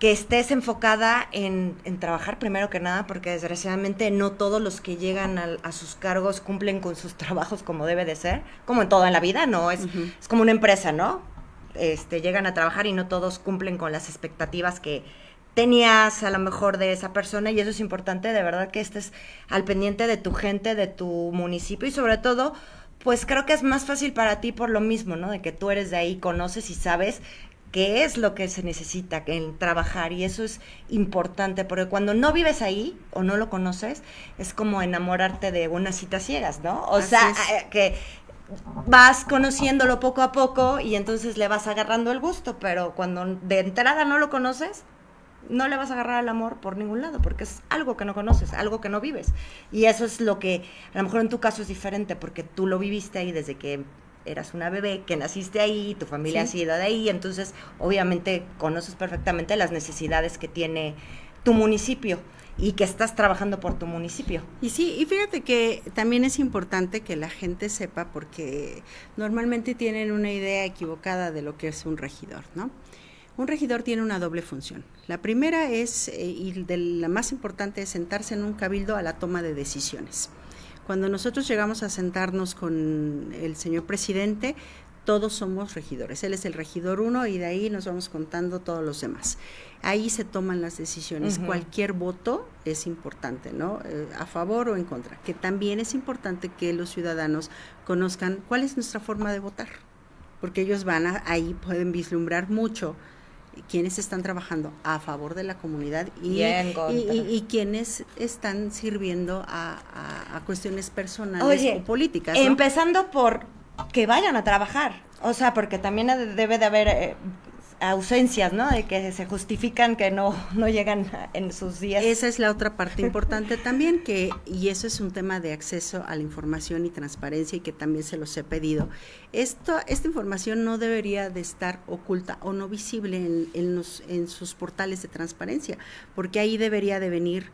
estés enfocada en trabajar primero que nada, porque desgraciadamente no todos los que llegan a sus cargos cumplen con sus trabajos como debe de ser, como en todo en la vida, ¿no? Es como una empresa, ¿no? Llegan a trabajar y no todos cumplen con las expectativas que tenías a lo mejor de esa persona, y eso es importante, de verdad, que estés al pendiente de tu gente, de tu municipio, y sobre todo, pues creo que es más fácil para ti por lo mismo, ¿no? De que tú eres de ahí, conoces y sabes qué es lo que se necesita en trabajar, y eso es importante, porque cuando no vives ahí o no lo conoces, es como enamorarte de unas citas ciegas, ¿no? O sea, que vas conociéndolo poco a poco y entonces le vas agarrando el gusto, pero cuando de entrada no lo conoces, no le vas a agarrar el amor por ningún lado, porque es algo que no conoces, algo que no vives, y eso es lo que a lo mejor en tu caso es diferente, porque tú lo viviste ahí desde que eras una bebé, que naciste ahí, tu familia ha sido de ahí, entonces obviamente conoces perfectamente las necesidades que tiene tu municipio y que estás trabajando por tu municipio. Y sí, y fíjate que también es importante que la gente sepa, porque normalmente tienen una idea equivocada de lo que es un regidor, ¿no? Un regidor tiene una doble función. La primera es, y de la más importante, es sentarse en un cabildo a la toma de decisiones. Cuando nosotros llegamos a sentarnos con el señor presidente, todos somos regidores. Él es el regidor 1 y de ahí nos vamos contando todos los demás. Ahí se toman las decisiones. Cualquier voto es importante, ¿no? A favor o en contra. Que también es importante que los ciudadanos conozcan cuál es nuestra forma de votar, porque ellos ahí pueden vislumbrar mucho quienes están trabajando a favor de la comunidad y quienes están sirviendo a cuestiones personales o políticas, ¿no? Empezando por que vayan a trabajar, o sea, porque también debe de haber ausencias, ¿no? De que se justifican que no llegan en sus días. Esa es la otra parte importante también, y eso es un tema de acceso a la información y transparencia, y que también se los he pedido. Esta información no debería de estar oculta o no visible en sus portales de transparencia, porque ahí debería de venir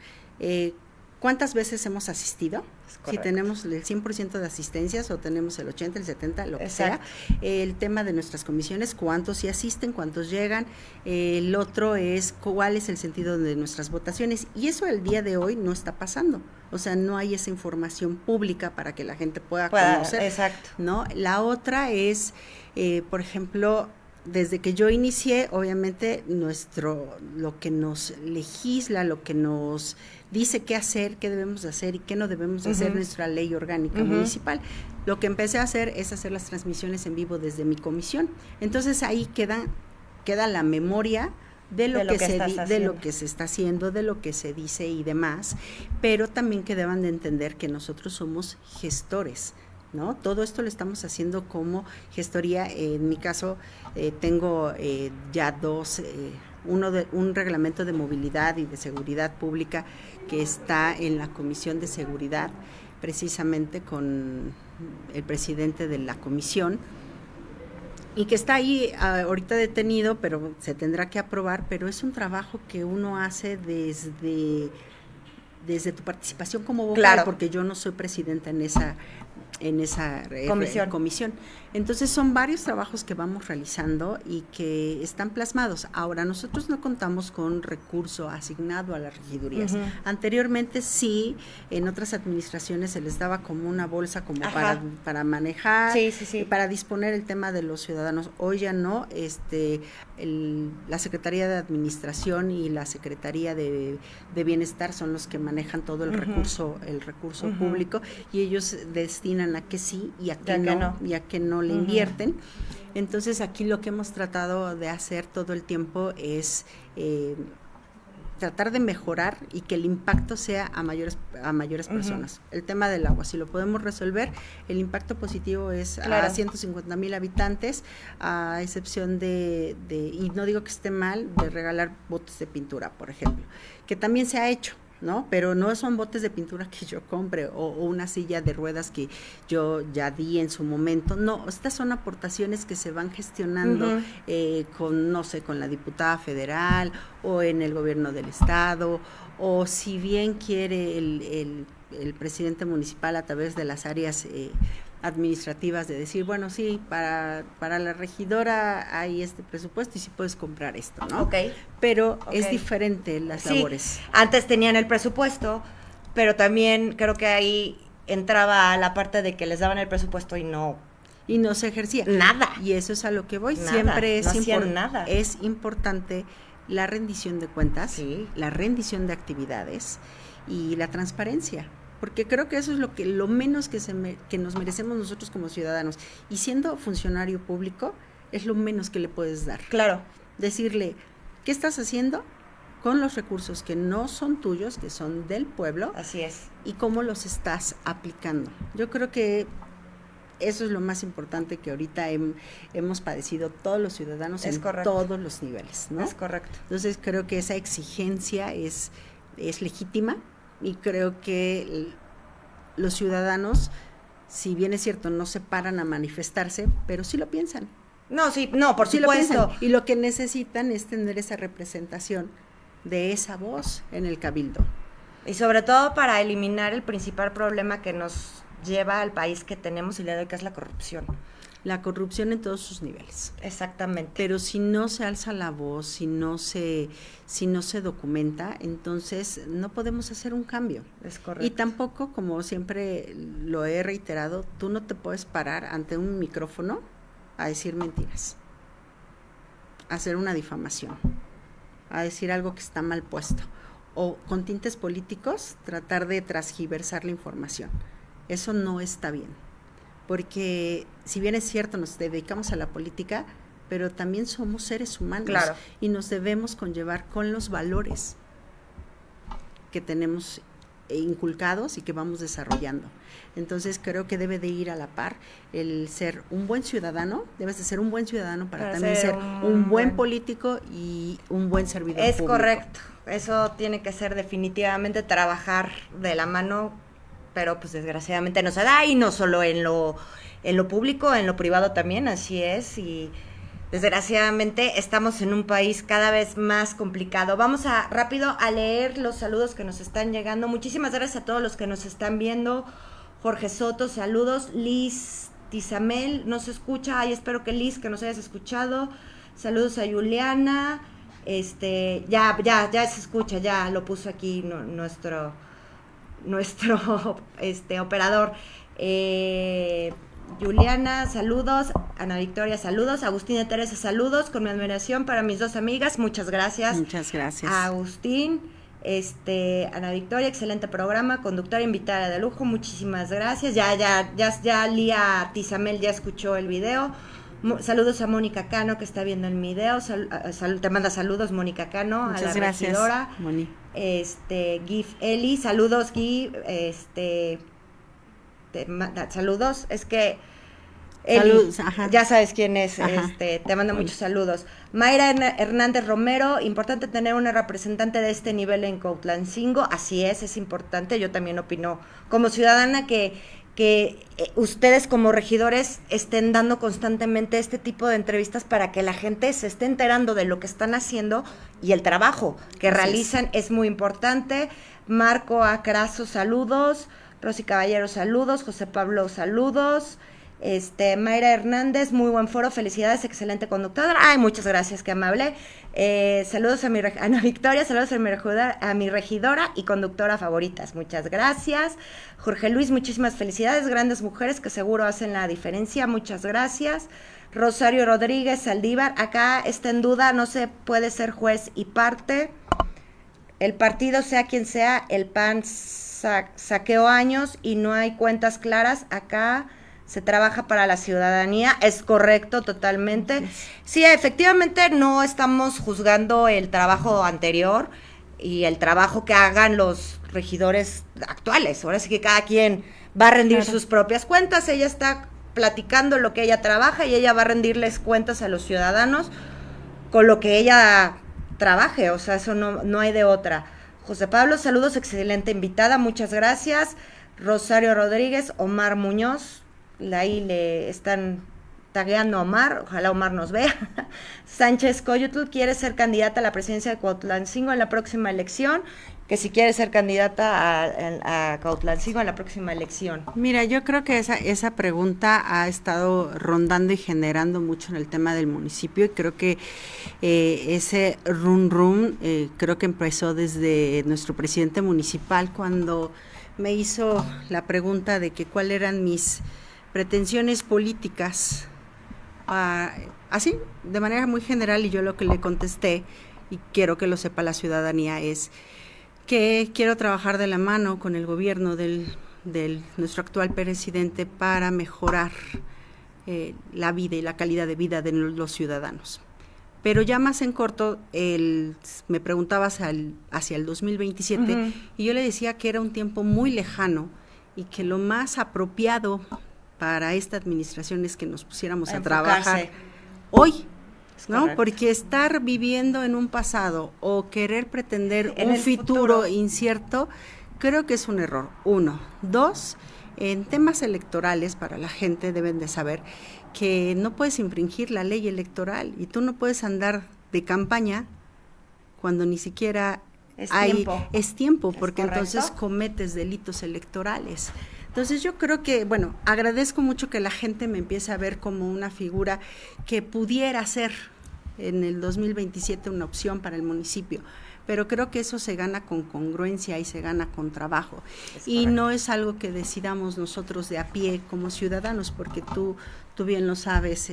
cuántas veces hemos asistido, si tenemos el 100% de asistencias o tenemos el 80, el 70, lo que sea. El tema de nuestras comisiones, cuántos sí asisten, cuántos llegan. El otro es cuál es el sentido de nuestras votaciones, y eso el día de hoy no está pasando. O sea, no hay esa información pública para que la gente pueda conocer. Exacto. ¿No? La otra es, por ejemplo, desde que yo inicié, obviamente lo que nos legisla, lo que nos dice qué hacer, qué debemos de hacer y qué no debemos de hacer, nuestra ley orgánica municipal. Lo que empecé a hacer es hacer las transmisiones en vivo desde mi comisión. Entonces ahí queda la memoria de lo que se está haciendo, de lo que se dice y demás, pero también que deban de entender que nosotros somos gestores, ¿no? Todo esto lo estamos haciendo como gestoría. En mi caso tengo ya un reglamento de movilidad y de seguridad pública que está en la Comisión de Seguridad, precisamente con el presidente de la comisión, y que está ahí ahorita detenido, pero se tendrá que aprobar, pero es un trabajo que uno hace desde tu participación como vocal, porque yo no soy presidenta en esa comisión. Entonces son varios trabajos que vamos realizando y que están plasmados. Ahora, nosotros no contamos con recurso asignado a las regidurías. Anteriormente sí, en otras administraciones se les daba como una bolsa como para manejar, para disponer el tema de los ciudadanos. Hoy ya no, la Secretaría de Administración y la Secretaría de Bienestar son los que manejan todo el recurso público, y ellos destinan a que sí y a que no le invierten. Entonces aquí lo que hemos tratado de hacer todo el tiempo es tratar de mejorar y que el impacto sea a mayores personas. El tema del agua, si lo podemos resolver, el impacto positivo es a 150,000 habitantes, a excepción y no digo que esté mal, de regalar botes de pintura, por ejemplo, que también se ha hecho, ¿no? Pero no son botes de pintura que yo compre o una silla de ruedas que yo ya di en su momento. No, estas son aportaciones que se van gestionando con, no sé, con la diputada federal o en el gobierno del estado, o si bien quiere el presidente municipal a través de las áreas administrativas de decir, bueno, sí, para la regidora hay este presupuesto y sí puedes comprar esto, ¿no? Pero es diferente las labores. Antes tenían el presupuesto, pero también creo que ahí entraba la parte de que les daban el presupuesto y no se ejercía nada. Y eso es a lo que voy. Nada, siempre es importante la rendición de cuentas, la rendición de actividades y la transparencia. Porque creo que eso es lo menos que nos merecemos nosotros como ciudadanos. Y siendo funcionario público, es lo menos que le puedes dar. Claro. Decirle, ¿qué estás haciendo con los recursos que no son tuyos, que son del pueblo? Así es. Y cómo los estás aplicando. Yo creo que eso es lo más importante que ahorita hemos padecido todos los ciudadanos todos los niveles, ¿no? Es correcto. Entonces creo que esa exigencia es legítima. Y creo que los ciudadanos, si bien es cierto, no se paran a manifestarse, pero sí lo piensan. Por supuesto. Y lo que necesitan es tener esa representación de esa voz en el cabildo. Y sobre todo para eliminar el principal problema que nos lleva al país que tenemos y le doy, que es la corrupción. La corrupción en todos sus niveles. Exactamente. Pero si no se alza la voz, si no se documenta, entonces no podemos hacer un cambio. Es correcto. Y tampoco, como siempre lo he reiterado, tú no te puedes parar ante un micrófono a decir mentiras, a hacer una difamación, a decir algo que está mal puesto, o con tintes políticos tratar de transgiversar la información. Eso no está bien. Porque si bien es cierto, nos dedicamos a la política, pero también somos seres humanos. Claro. Y nos debemos conllevar con los valores que tenemos inculcados y que vamos desarrollando. Entonces creo que debe de ir a la par el ser un buen ciudadano, debes de ser un buen ciudadano para también ser un buen político y un buen servidor público. Es correcto, eso tiene que ser definitivamente trabajar de la mano, pero pues desgraciadamente no se da, y no solo en lo público, en lo privado también, así es, y desgraciadamente estamos en un país cada vez más complicado. Vamos rápido a leer los saludos que nos están llegando. Muchísimas gracias a todos los que nos están viendo. Jorge Soto, saludos. Liz Tizamel, no se escucha. Ay, espero que Liz, que nos hayas escuchado. Saludos a Juliana. Ya se escucha, ya lo puso aquí nuestro operador. Juliana, saludos. Ana Victoria, saludos. Agustina Teresa, saludos. Con mi admiración para mis dos amigas, muchas gracias. Muchas gracias. Agustín, Ana Victoria, excelente programa, conductora invitada de lujo, muchísimas gracias. Ya Lía Tizamel ya escuchó el video. Saludos a Mónica Cano, que está viendo el video. Te manda saludos Mónica Cano. Muchas a la gracias, regidora. Moni. Gif Eli, saludos Gif, te manda saludos, es que Eli, ya sabes quién es, te manda muchos saludos. Mayra Hernández Romero, importante tener una representante de este nivel en Cuautlancingo, así es importante, yo también opino como ciudadana que ustedes como regidores estén dando constantemente este tipo de entrevistas para que la gente se esté enterando de lo que están haciendo y el trabajo que realizan es muy importante. Marco Acraso, saludos. Rosy Caballero, saludos. José Pablo, saludos. Mayra Hernández, muy buen foro, felicidades, excelente conductora. Ay, muchas gracias, qué amable. Saludos a Ana Victoria, saludos a mi regidora y conductora favoritas, muchas gracias. Jorge Luis, muchísimas felicidades, grandes mujeres que seguro hacen la diferencia, muchas gracias. Rosario Rodríguez Saldívar, acá está en duda, no se puede ser juez y parte. El partido, sea quien sea, el PAN saqueó años y no hay cuentas claras. Acá se trabaja para la ciudadanía, es correcto totalmente. Sí, efectivamente no estamos juzgando el trabajo anterior, y el trabajo que hagan los regidores actuales. Ahora sí que cada quien va a rendir sus propias cuentas, ella está platicando lo que ella trabaja y ella va a rendirles cuentas a los ciudadanos con lo que ella trabaje, o sea, eso no hay de otra. José Pablo, saludos, excelente invitada, muchas gracias. Rosario Rodríguez, Omar Muñoz, ahí le están tagueando a Omar, ojalá Omar nos vea. Sánchez Coyotl quiere ser candidata a la presidencia de Cuautlancingo en la próxima elección, que si quiere ser candidata a Cuautlancingo en la próxima elección. Mira, yo creo que esa pregunta ha estado rondando y generando mucho en el tema del municipio, y creo que ese rum creo que empezó desde nuestro presidente municipal, cuando me hizo la pregunta de que cuáles eran mis pretensiones políticas, así, de manera muy general, y yo lo que le contesté, y quiero que lo sepa la ciudadanía, es que quiero trabajar de la mano con el gobierno del nuestro actual presidente para mejorar la vida y la calidad de vida de los ciudadanos. Pero ya más en corto, me preguntaba hacia el 2027, y yo le decía que era un tiempo muy lejano y que lo más apropiado para esta administración es que nos pusiéramos a trabajar hoy, ¿no? Correcto. Porque estar viviendo en un pasado o querer pretender un futuro incierto, creo que es un error. 1. 2, en temas electorales, para la gente deben de saber que no puedes infringir la ley electoral, y tú no puedes andar de campaña cuando ni siquiera es tiempo, porque entonces cometes delitos electorales. Entonces yo creo que, bueno, agradezco mucho que la gente me empiece a ver como una figura que pudiera ser en el 2027 una opción para el municipio, pero creo que eso se gana con congruencia y se gana con trabajo, y no es algo que decidamos nosotros de a pie como ciudadanos, porque tú bien lo sabes,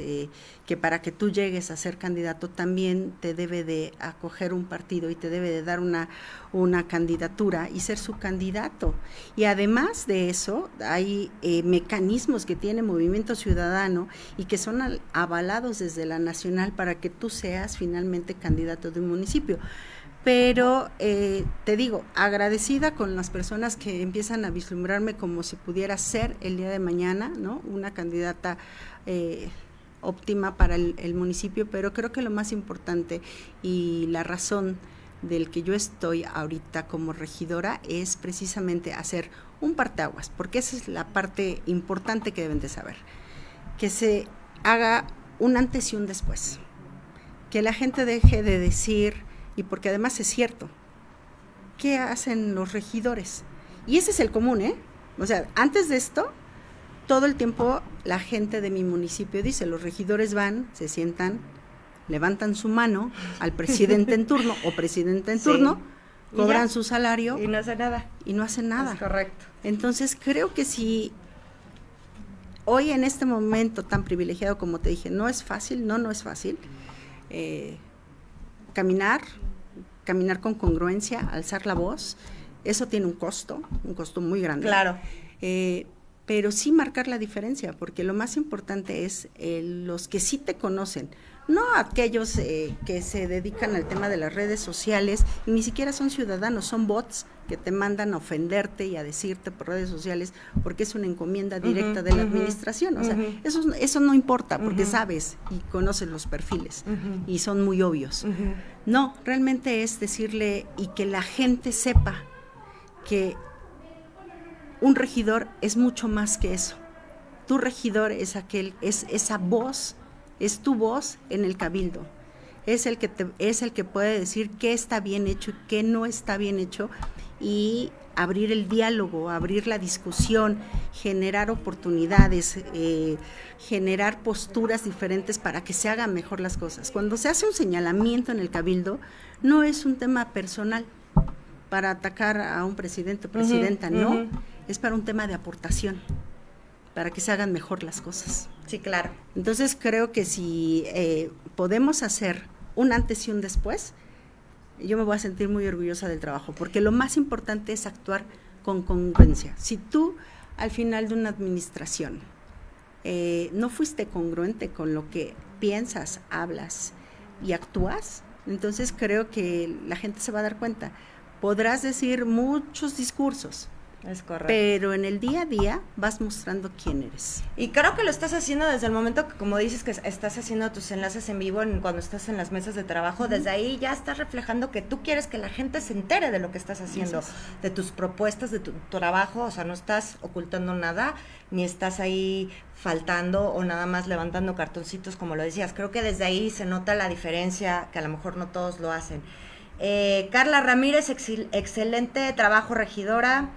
que para que tú llegues a ser candidato también te debe de acoger un partido y te debe de dar una candidatura y ser su candidato. Y además de eso, hay mecanismos que tiene Movimiento Ciudadano y que son avalados desde la nacional para que tú seas finalmente candidato de un municipio. Pero te digo, agradecida con las personas que empiezan a vislumbrarme como si pudiera ser el día de mañana, ¿no?, una candidata óptima para el municipio, pero creo que lo más importante y la razón del que yo estoy ahorita como regidora es precisamente hacer un parteaguas, porque esa es la parte importante que deben de saber, que se haga un antes y un después, que la gente deje de decir, y porque además es cierto, ¿qué hacen los regidores? Y ese es el común, o sea, antes de esto, todo el tiempo la gente de mi municipio dice, los regidores van, se sientan, levantan su mano al presidente en turno o presidenta en turno, cobran su salario y no hacen nada. Y no hacen nada. Es correcto. Entonces creo que si hoy en este momento tan privilegiado, como te dije, no es fácil, no es fácil, caminar con congruencia, alzar la voz, eso tiene un costo muy grande. Claro. Pero sí marcar la diferencia, porque lo más importante es los que sí te conocen, no aquellos que se dedican al tema de las redes sociales, y ni siquiera son ciudadanos, son bots que te mandan a ofenderte y a decirte por redes sociales, porque es una encomienda directa de la administración. O sea, eso no importa, porque sabes y conoces los perfiles, y son muy obvios. No, realmente es decirle y que la gente sepa que un regidor es mucho más que eso. Tu regidor es esa voz, es tu voz en el cabildo. Es el que puede decir qué está bien hecho y qué no está bien hecho, y abrir el diálogo, abrir la discusión, generar oportunidades, generar posturas diferentes para que se hagan mejor las cosas. Cuando se hace un señalamiento en el cabildo, no es un tema personal para atacar a un presidente o presidenta, no, es para un tema de aportación, para que se hagan mejor las cosas. Sí, claro. Entonces creo que si podemos hacer un antes y un después, yo me voy a sentir muy orgullosa del trabajo, porque lo más importante es actuar con congruencia. Si tú al final de una administración no fuiste congruente con lo que piensas, hablas y actúas, entonces creo que la gente se va a dar cuenta, podrás decir muchos discursos, Es correcto. pero en el día a día vas mostrando quién eres. Y creo que lo estás haciendo desde el momento que, como dices, que estás haciendo tus enlaces en vivo cuando estás en las mesas de trabajo, desde ahí ya estás reflejando que tú quieres que la gente se entere de lo que estás haciendo, de tus propuestas, de tu trabajo, o sea, no estás ocultando nada, ni estás ahí faltando o nada más levantando cartoncitos, como lo decías. Creo que desde ahí se nota la diferencia, que a lo mejor no todos lo hacen. Carla Ramírez, excelente trabajo, regidora.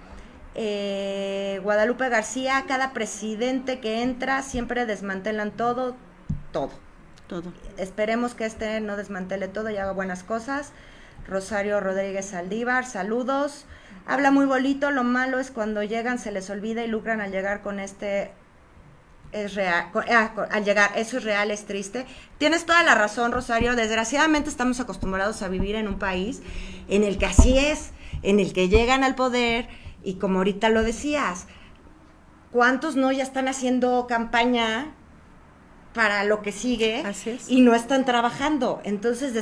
Guadalupe García, cada presidente que entra siempre desmantelan todo. Esperemos que este no desmantele todo y haga buenas cosas. Rosario Rodríguez Saldívar, saludos. Habla muy bonito, lo malo es cuando llegan se les olvida y lucran al llegar con este. Es real, al llegar, eso es real, es triste. Tienes toda la razón, Rosario. Desgraciadamente estamos acostumbrados a vivir en un país en el que así es, en el que llegan al poder. Y como ahorita lo decías, ¿cuántos no ya están haciendo campaña para lo que sigue? Así es. Y no están trabajando? Entonces,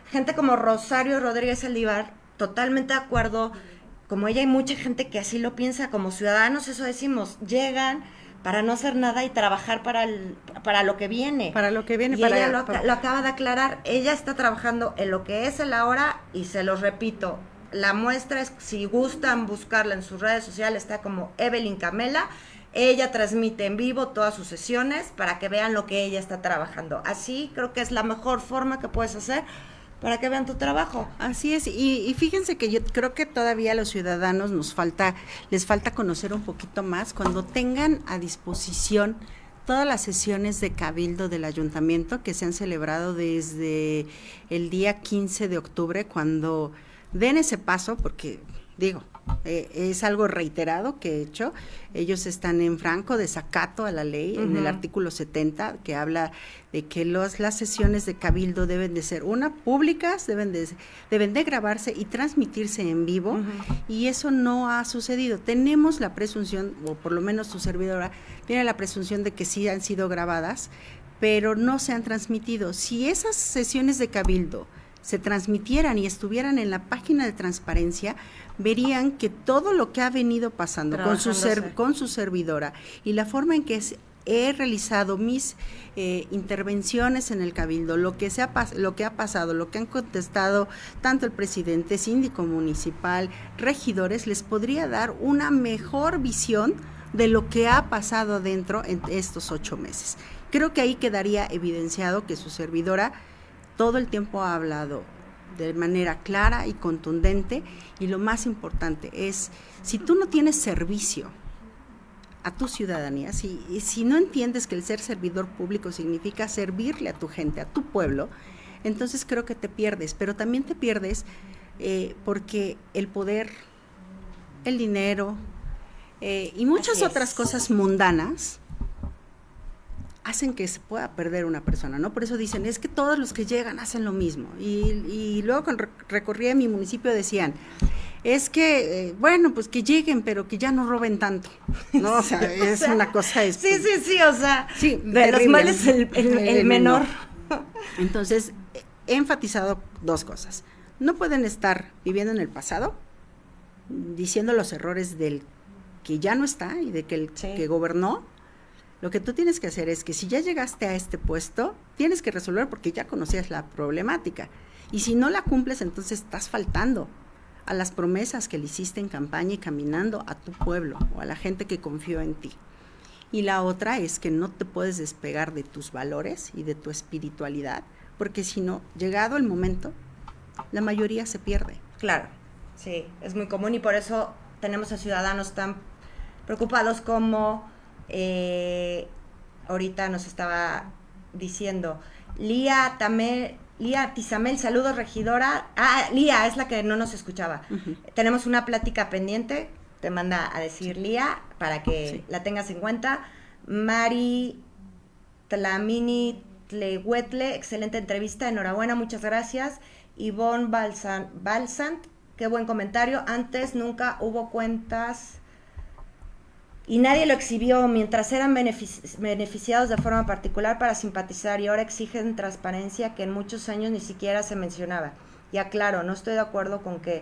gente como Rosario Rodríguez Saldívar, totalmente de acuerdo, como ella hay mucha gente que así lo piensa, como ciudadanos, eso decimos, llegan para no hacer nada y trabajar para lo que viene. Para lo que viene. Y ella lo acaba de aclarar, ella está trabajando en lo que es el ahora, y se los repito, la muestra es, si gustan buscarla en sus redes sociales, está como Evelyn Camela. Ella transmite en vivo todas sus sesiones para que vean lo que ella está trabajando. Así creo que es la mejor forma que puedes hacer para que vean tu trabajo. Así es, y fíjense que yo creo que todavía a los ciudadanos les falta conocer un poquito más cuando tengan a disposición todas las sesiones de cabildo del ayuntamiento que se han celebrado desde el día 15 de octubre, cuando den ese paso, porque digo, es algo reiterado que he hecho. Ellos están en franco desacato a la ley, en el artículo 70, que habla de que las sesiones de cabildo deben de ser públicas, deben de grabarse y transmitirse en vivo, y eso no ha sucedido. Tenemos la presunción, o por lo menos tu servidora tiene la presunción de que sí han sido grabadas, pero no se han transmitido. Si esas sesiones de cabildo se transmitieran y estuvieran en la página de transparencia, verían que todo lo que ha venido pasando con su servidora y la forma en que he realizado mis intervenciones en el cabildo, lo que ha pasado, lo que han contestado tanto el presidente, síndico municipal, regidores, les podría dar una mejor visión de lo que ha pasado adentro en estos 8 meses. Creo que ahí quedaría evidenciado que su servidora todo el tiempo ha hablado de manera clara y contundente, y lo más importante es, si tú no tienes servicio a tu ciudadanía, si no entiendes que el ser servidor público significa servirle a tu gente, a tu pueblo, entonces creo que te pierdes, pero también te pierdes porque el poder, el dinero y muchas otras cosas mundanas hacen que se pueda perder una persona, ¿no? Por eso dicen, es que todos los que llegan hacen lo mismo. Y luego cuando recorría mi municipio decían, es que, bueno, pues que lleguen, pero que ya no roben tanto, ¿no? O sea, es una cosa... Sí, o sea, sí, de terrible, los males el menor. Entonces, he enfatizado 2 cosas. No pueden estar viviendo en el pasado, diciendo los errores del que ya no está y de que el que gobernó. Lo que tú tienes que hacer es que si ya llegaste a este puesto, tienes que resolver porque ya conocías la problemática. Y si no la cumples, entonces estás faltando a las promesas que le hiciste en campaña y caminando a tu pueblo o a la gente que confió en ti. Y la otra es que no te puedes despegar de tus valores y de tu espiritualidad, porque si no, llegado el momento, la mayoría se pierde. Claro, sí, es muy común, y por eso tenemos a ciudadanos tan preocupados como... ahorita nos estaba diciendo Lía Tizamel, saludos, regidora. Lía es la que no nos escuchaba. Tenemos una plática pendiente, te manda a decir Lía para que la tengas en cuenta. Mari Tlamini Tlehuetle, excelente entrevista, enhorabuena, muchas gracias. Ivonne Balsant, qué buen comentario. Antes nunca hubo cuentas y nadie lo exhibió, mientras eran beneficiados de forma particular para simpatizar, y ahora exigen transparencia que en muchos años ni siquiera se mencionaba. Ya claro, no estoy de acuerdo con que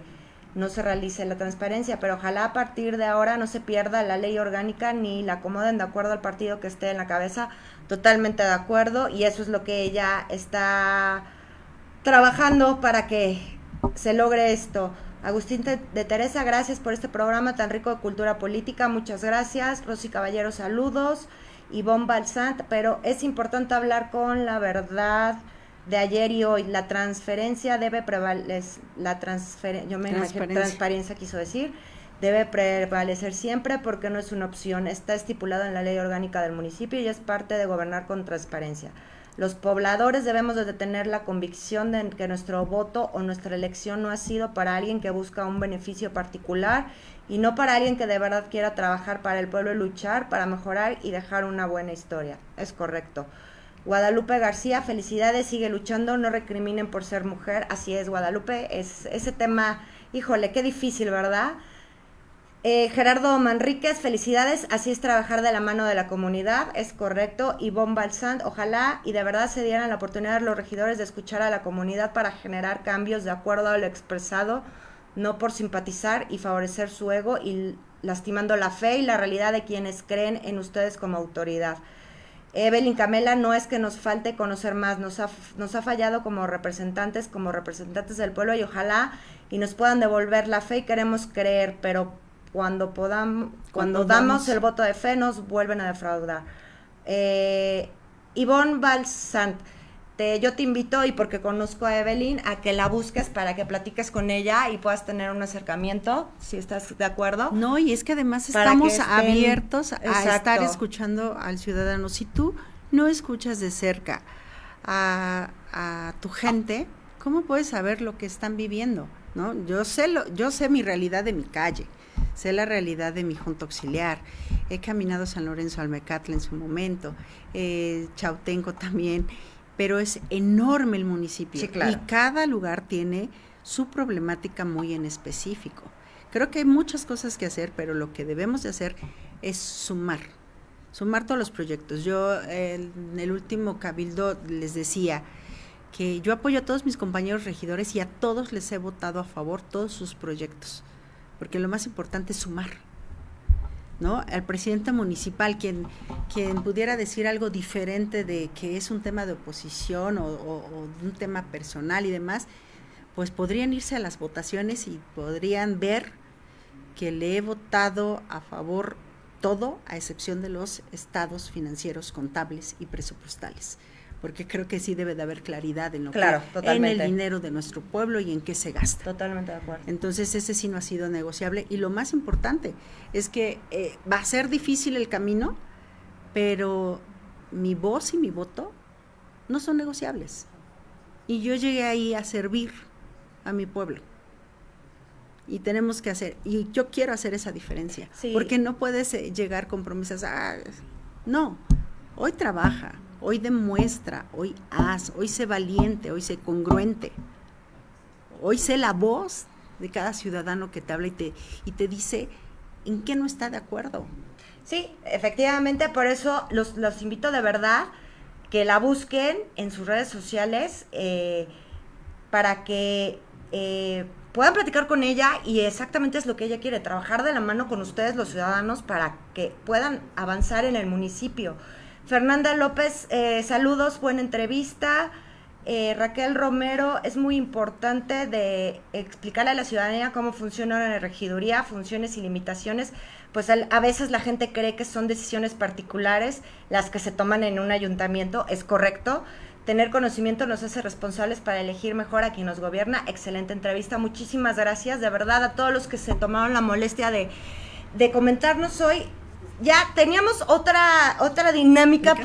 no se realice la transparencia, pero ojalá a partir de ahora no se pierda la ley orgánica ni la acomoden de acuerdo al partido que esté en la cabeza. Totalmente de acuerdo, y eso es lo que ella está trabajando para que se logre esto. Agustín de Teresa, gracias por este programa tan rico de cultura política, muchas gracias. Rosy Caballero, saludos. Ivonne Balsant, pero es importante hablar con la verdad de ayer y hoy. La transferencia debe prevalecer, transparencia quiso decir, debe prevalecer siempre porque no es una opción, está estipulado en la ley orgánica del municipio y es parte de gobernar con transparencia. Los pobladores debemos de tener la convicción de que nuestro voto o nuestra elección no ha sido para alguien que busca un beneficio particular y no para alguien que de verdad quiera trabajar para el pueblo y luchar para mejorar y dejar una buena historia. Es correcto. Guadalupe García, felicidades, sigue luchando, no recriminen por ser mujer. Así es, Guadalupe, ese tema, híjole, qué difícil, ¿verdad? Gerardo Manríquez, felicidades, así es trabajar de la mano de la comunidad, es correcto. Ivonne Balsant, ojalá y de verdad se dieran la oportunidad a los regidores de escuchar a la comunidad para generar cambios de acuerdo a lo expresado, no por simpatizar y favorecer su ego y lastimando la fe y la realidad de quienes creen en ustedes como autoridad. Evelyn Camela, no es que nos falte conocer más, nos ha fallado como representantes del pueblo y ojalá y nos puedan devolver la fe y queremos creer, pero cuando damos el voto de fe nos vuelven a defraudar. Ivonne Balsant, yo te invito, y porque conozco a Evelyn, a que la busques para que platiques con ella y puedas tener un acercamiento, si estás de acuerdo. No, y es que además estamos abiertos a estar escuchando al ciudadano. Si tú no escuchas de cerca a tu gente, ¿cómo puedes saber lo que están viviendo? ¿No? Yo sé mi realidad de mi calle, sé la realidad de mi junta auxiliar, he caminado San Lorenzo Almecatla en su momento, Chautenco también, pero es enorme el municipio, sí, claro. Y cada lugar tiene su problemática muy en específico. Creo que hay muchas cosas que hacer, pero lo que debemos de hacer es sumar todos los proyectos. Yo en el último cabildo les decía que yo apoyo a todos mis compañeros regidores y a todos les he votado a favor todos sus proyectos, porque lo más importante es sumar, ¿no? Al presidente municipal, quien pudiera decir algo diferente de que es un tema de oposición o un tema personal y demás, pues podrían irse a las votaciones y podrían ver que le he votado a favor todo, a excepción de los estados financieros, contables y presupuestales, porque creo que sí debe de haber claridad en lo en el dinero de nuestro pueblo y en qué se gasta. Totalmente de acuerdo. Entonces ese sí no ha sido negociable y lo más importante es que va a ser difícil el camino, pero mi voz y mi voto no son negociables. Y yo llegué ahí a servir a mi pueblo. Y tenemos que hacer, y yo quiero hacer esa diferencia, sí. Porque no puedes llegar con promesas, no, hoy trabaja, hoy demuestra, hoy sé valiente, hoy sé congruente, hoy sé la voz de cada ciudadano que te habla y te dice en qué no está de acuerdo. Sí, efectivamente, por eso los invito de verdad que la busquen en sus redes sociales para que puedan platicar con ella, y exactamente es lo que ella quiere, trabajar de la mano con ustedes los ciudadanos para que puedan avanzar en el municipio. Fernanda López, saludos, buena entrevista. Raquel Romero, es muy importante de explicarle a la ciudadanía cómo funciona la regiduría, funciones y limitaciones, pues a veces la gente cree que son decisiones particulares las que se toman en un ayuntamiento, es correcto. Tener conocimiento nos hace responsables para elegir mejor a quien nos gobierna. Excelente entrevista, muchísimas gracias, de verdad, a todos los que se tomaron la molestia de comentarnos hoy. Ya teníamos otra dinámica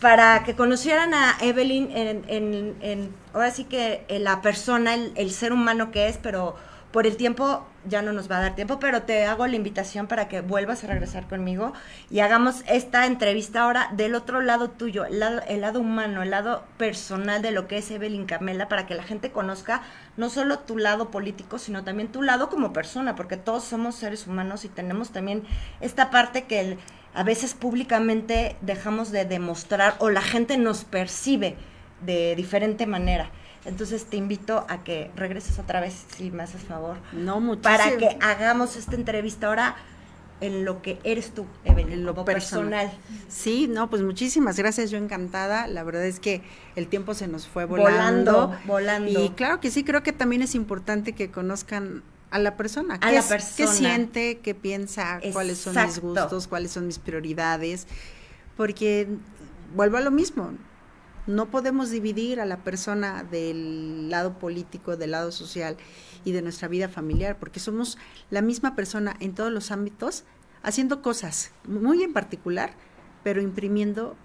para que conocieran a Evelyn en ahora sí que la persona, el ser humano que es, pero por el tiempo ya no nos va a dar tiempo, pero te hago la invitación para que vuelvas a regresar conmigo y hagamos esta entrevista ahora del otro lado tuyo, el lado humano, el lado personal de lo que es Evelyn Camela, para que la gente conozca no solo tu lado político, sino también tu lado como persona, porque todos somos seres humanos y tenemos también esta parte que a veces públicamente dejamos de demostrar o la gente nos percibe de diferente manera. Entonces te invito a que regreses otra vez, si me haces favor. No, muchísimo. Para que hagamos esta entrevista ahora en lo que eres tú, Evelyn, En lo como personal. Sí, no, pues muchísimas gracias, yo encantada. La verdad es que el tiempo se nos fue volando. Volando. Y claro que sí, creo que también es importante que conozcan a la persona. ¿Qué siente, qué piensa, cuáles son mis gustos, cuáles son mis prioridades? Porque vuelvo a lo mismo, no podemos dividir a la persona del lado político, del lado social y de nuestra vida familiar, porque somos la misma persona en todos los ámbitos, haciendo cosas muy en particular, pero imprimiendo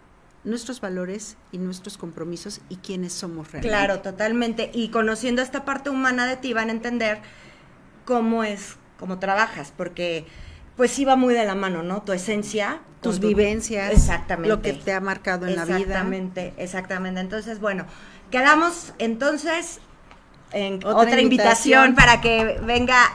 nuestros valores y nuestros compromisos y quiénes somos realmente. Claro, totalmente. Y conociendo esta parte humana de ti van a entender cómo trabajas, porque pues sí va muy de la mano, ¿no? Tu esencia, tus vivencias, exactamente, lo que te ha marcado en la vida. Exactamente. Entonces, bueno, quedamos entonces en otra invitación para que venga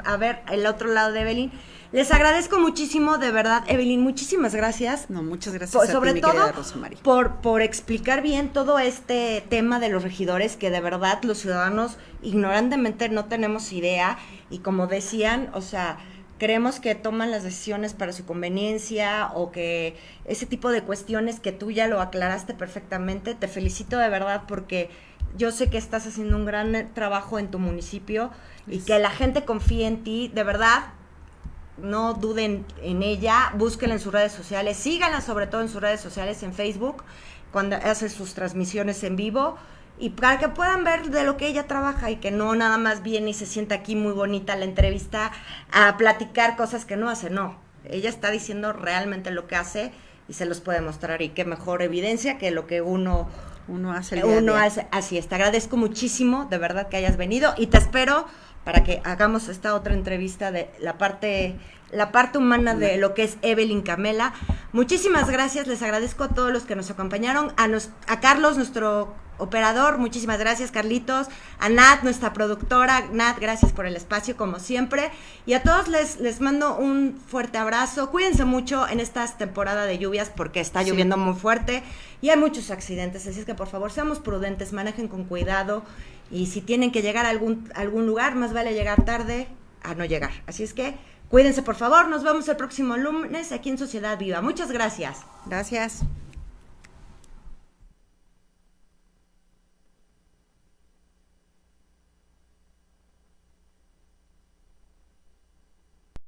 a ver el otro lado de Evelyn. Les agradezco muchísimo, de verdad, Evelyn, muchísimas gracias. No, muchas gracias sobre a ti, mi querida Rosamarie. Por explicar bien todo este tema de los regidores, que de verdad los ciudadanos ignorantemente no tenemos idea, y como decían, o sea, creemos que toman las decisiones para su conveniencia, o que ese tipo de cuestiones que tú ya lo aclaraste perfectamente. Te felicito de verdad, porque yo sé que estás haciendo un gran trabajo en tu municipio, y que la gente confíe en ti, de verdad. No duden en ella, búsquenla en sus redes sociales, síganla sobre todo en sus redes sociales, en Facebook, cuando hace sus transmisiones en vivo, y para que puedan ver de lo que ella trabaja, y que no nada más viene y se sienta aquí muy bonita la entrevista a platicar cosas que no hace. No, ella está diciendo realmente lo que hace y se los puede mostrar, y qué mejor evidencia que lo que uno hace. Así es. Te agradezco muchísimo, de verdad, que hayas venido, y te espero para que hagamos esta otra entrevista de la parte humana de lo que es Evelyn Camela. Muchísimas gracias, les agradezco a todos los que nos acompañaron, a Carlos, nuestro operador, muchísimas gracias, Carlitos, a Nat, nuestra productora. Nat, gracias por el espacio, como siempre, y a todos les mando un fuerte abrazo. Cuídense mucho en esta temporada de lluvias, porque está lloviendo muy fuerte y hay muchos accidentes, así es que por favor seamos prudentes, manejen con cuidado, y si tienen que llegar a algún lugar, más vale llegar tarde a no llegar. Así es que cuídense, por favor. Nos vemos el próximo lunes aquí en Sociedad Viva. Muchas gracias. Gracias.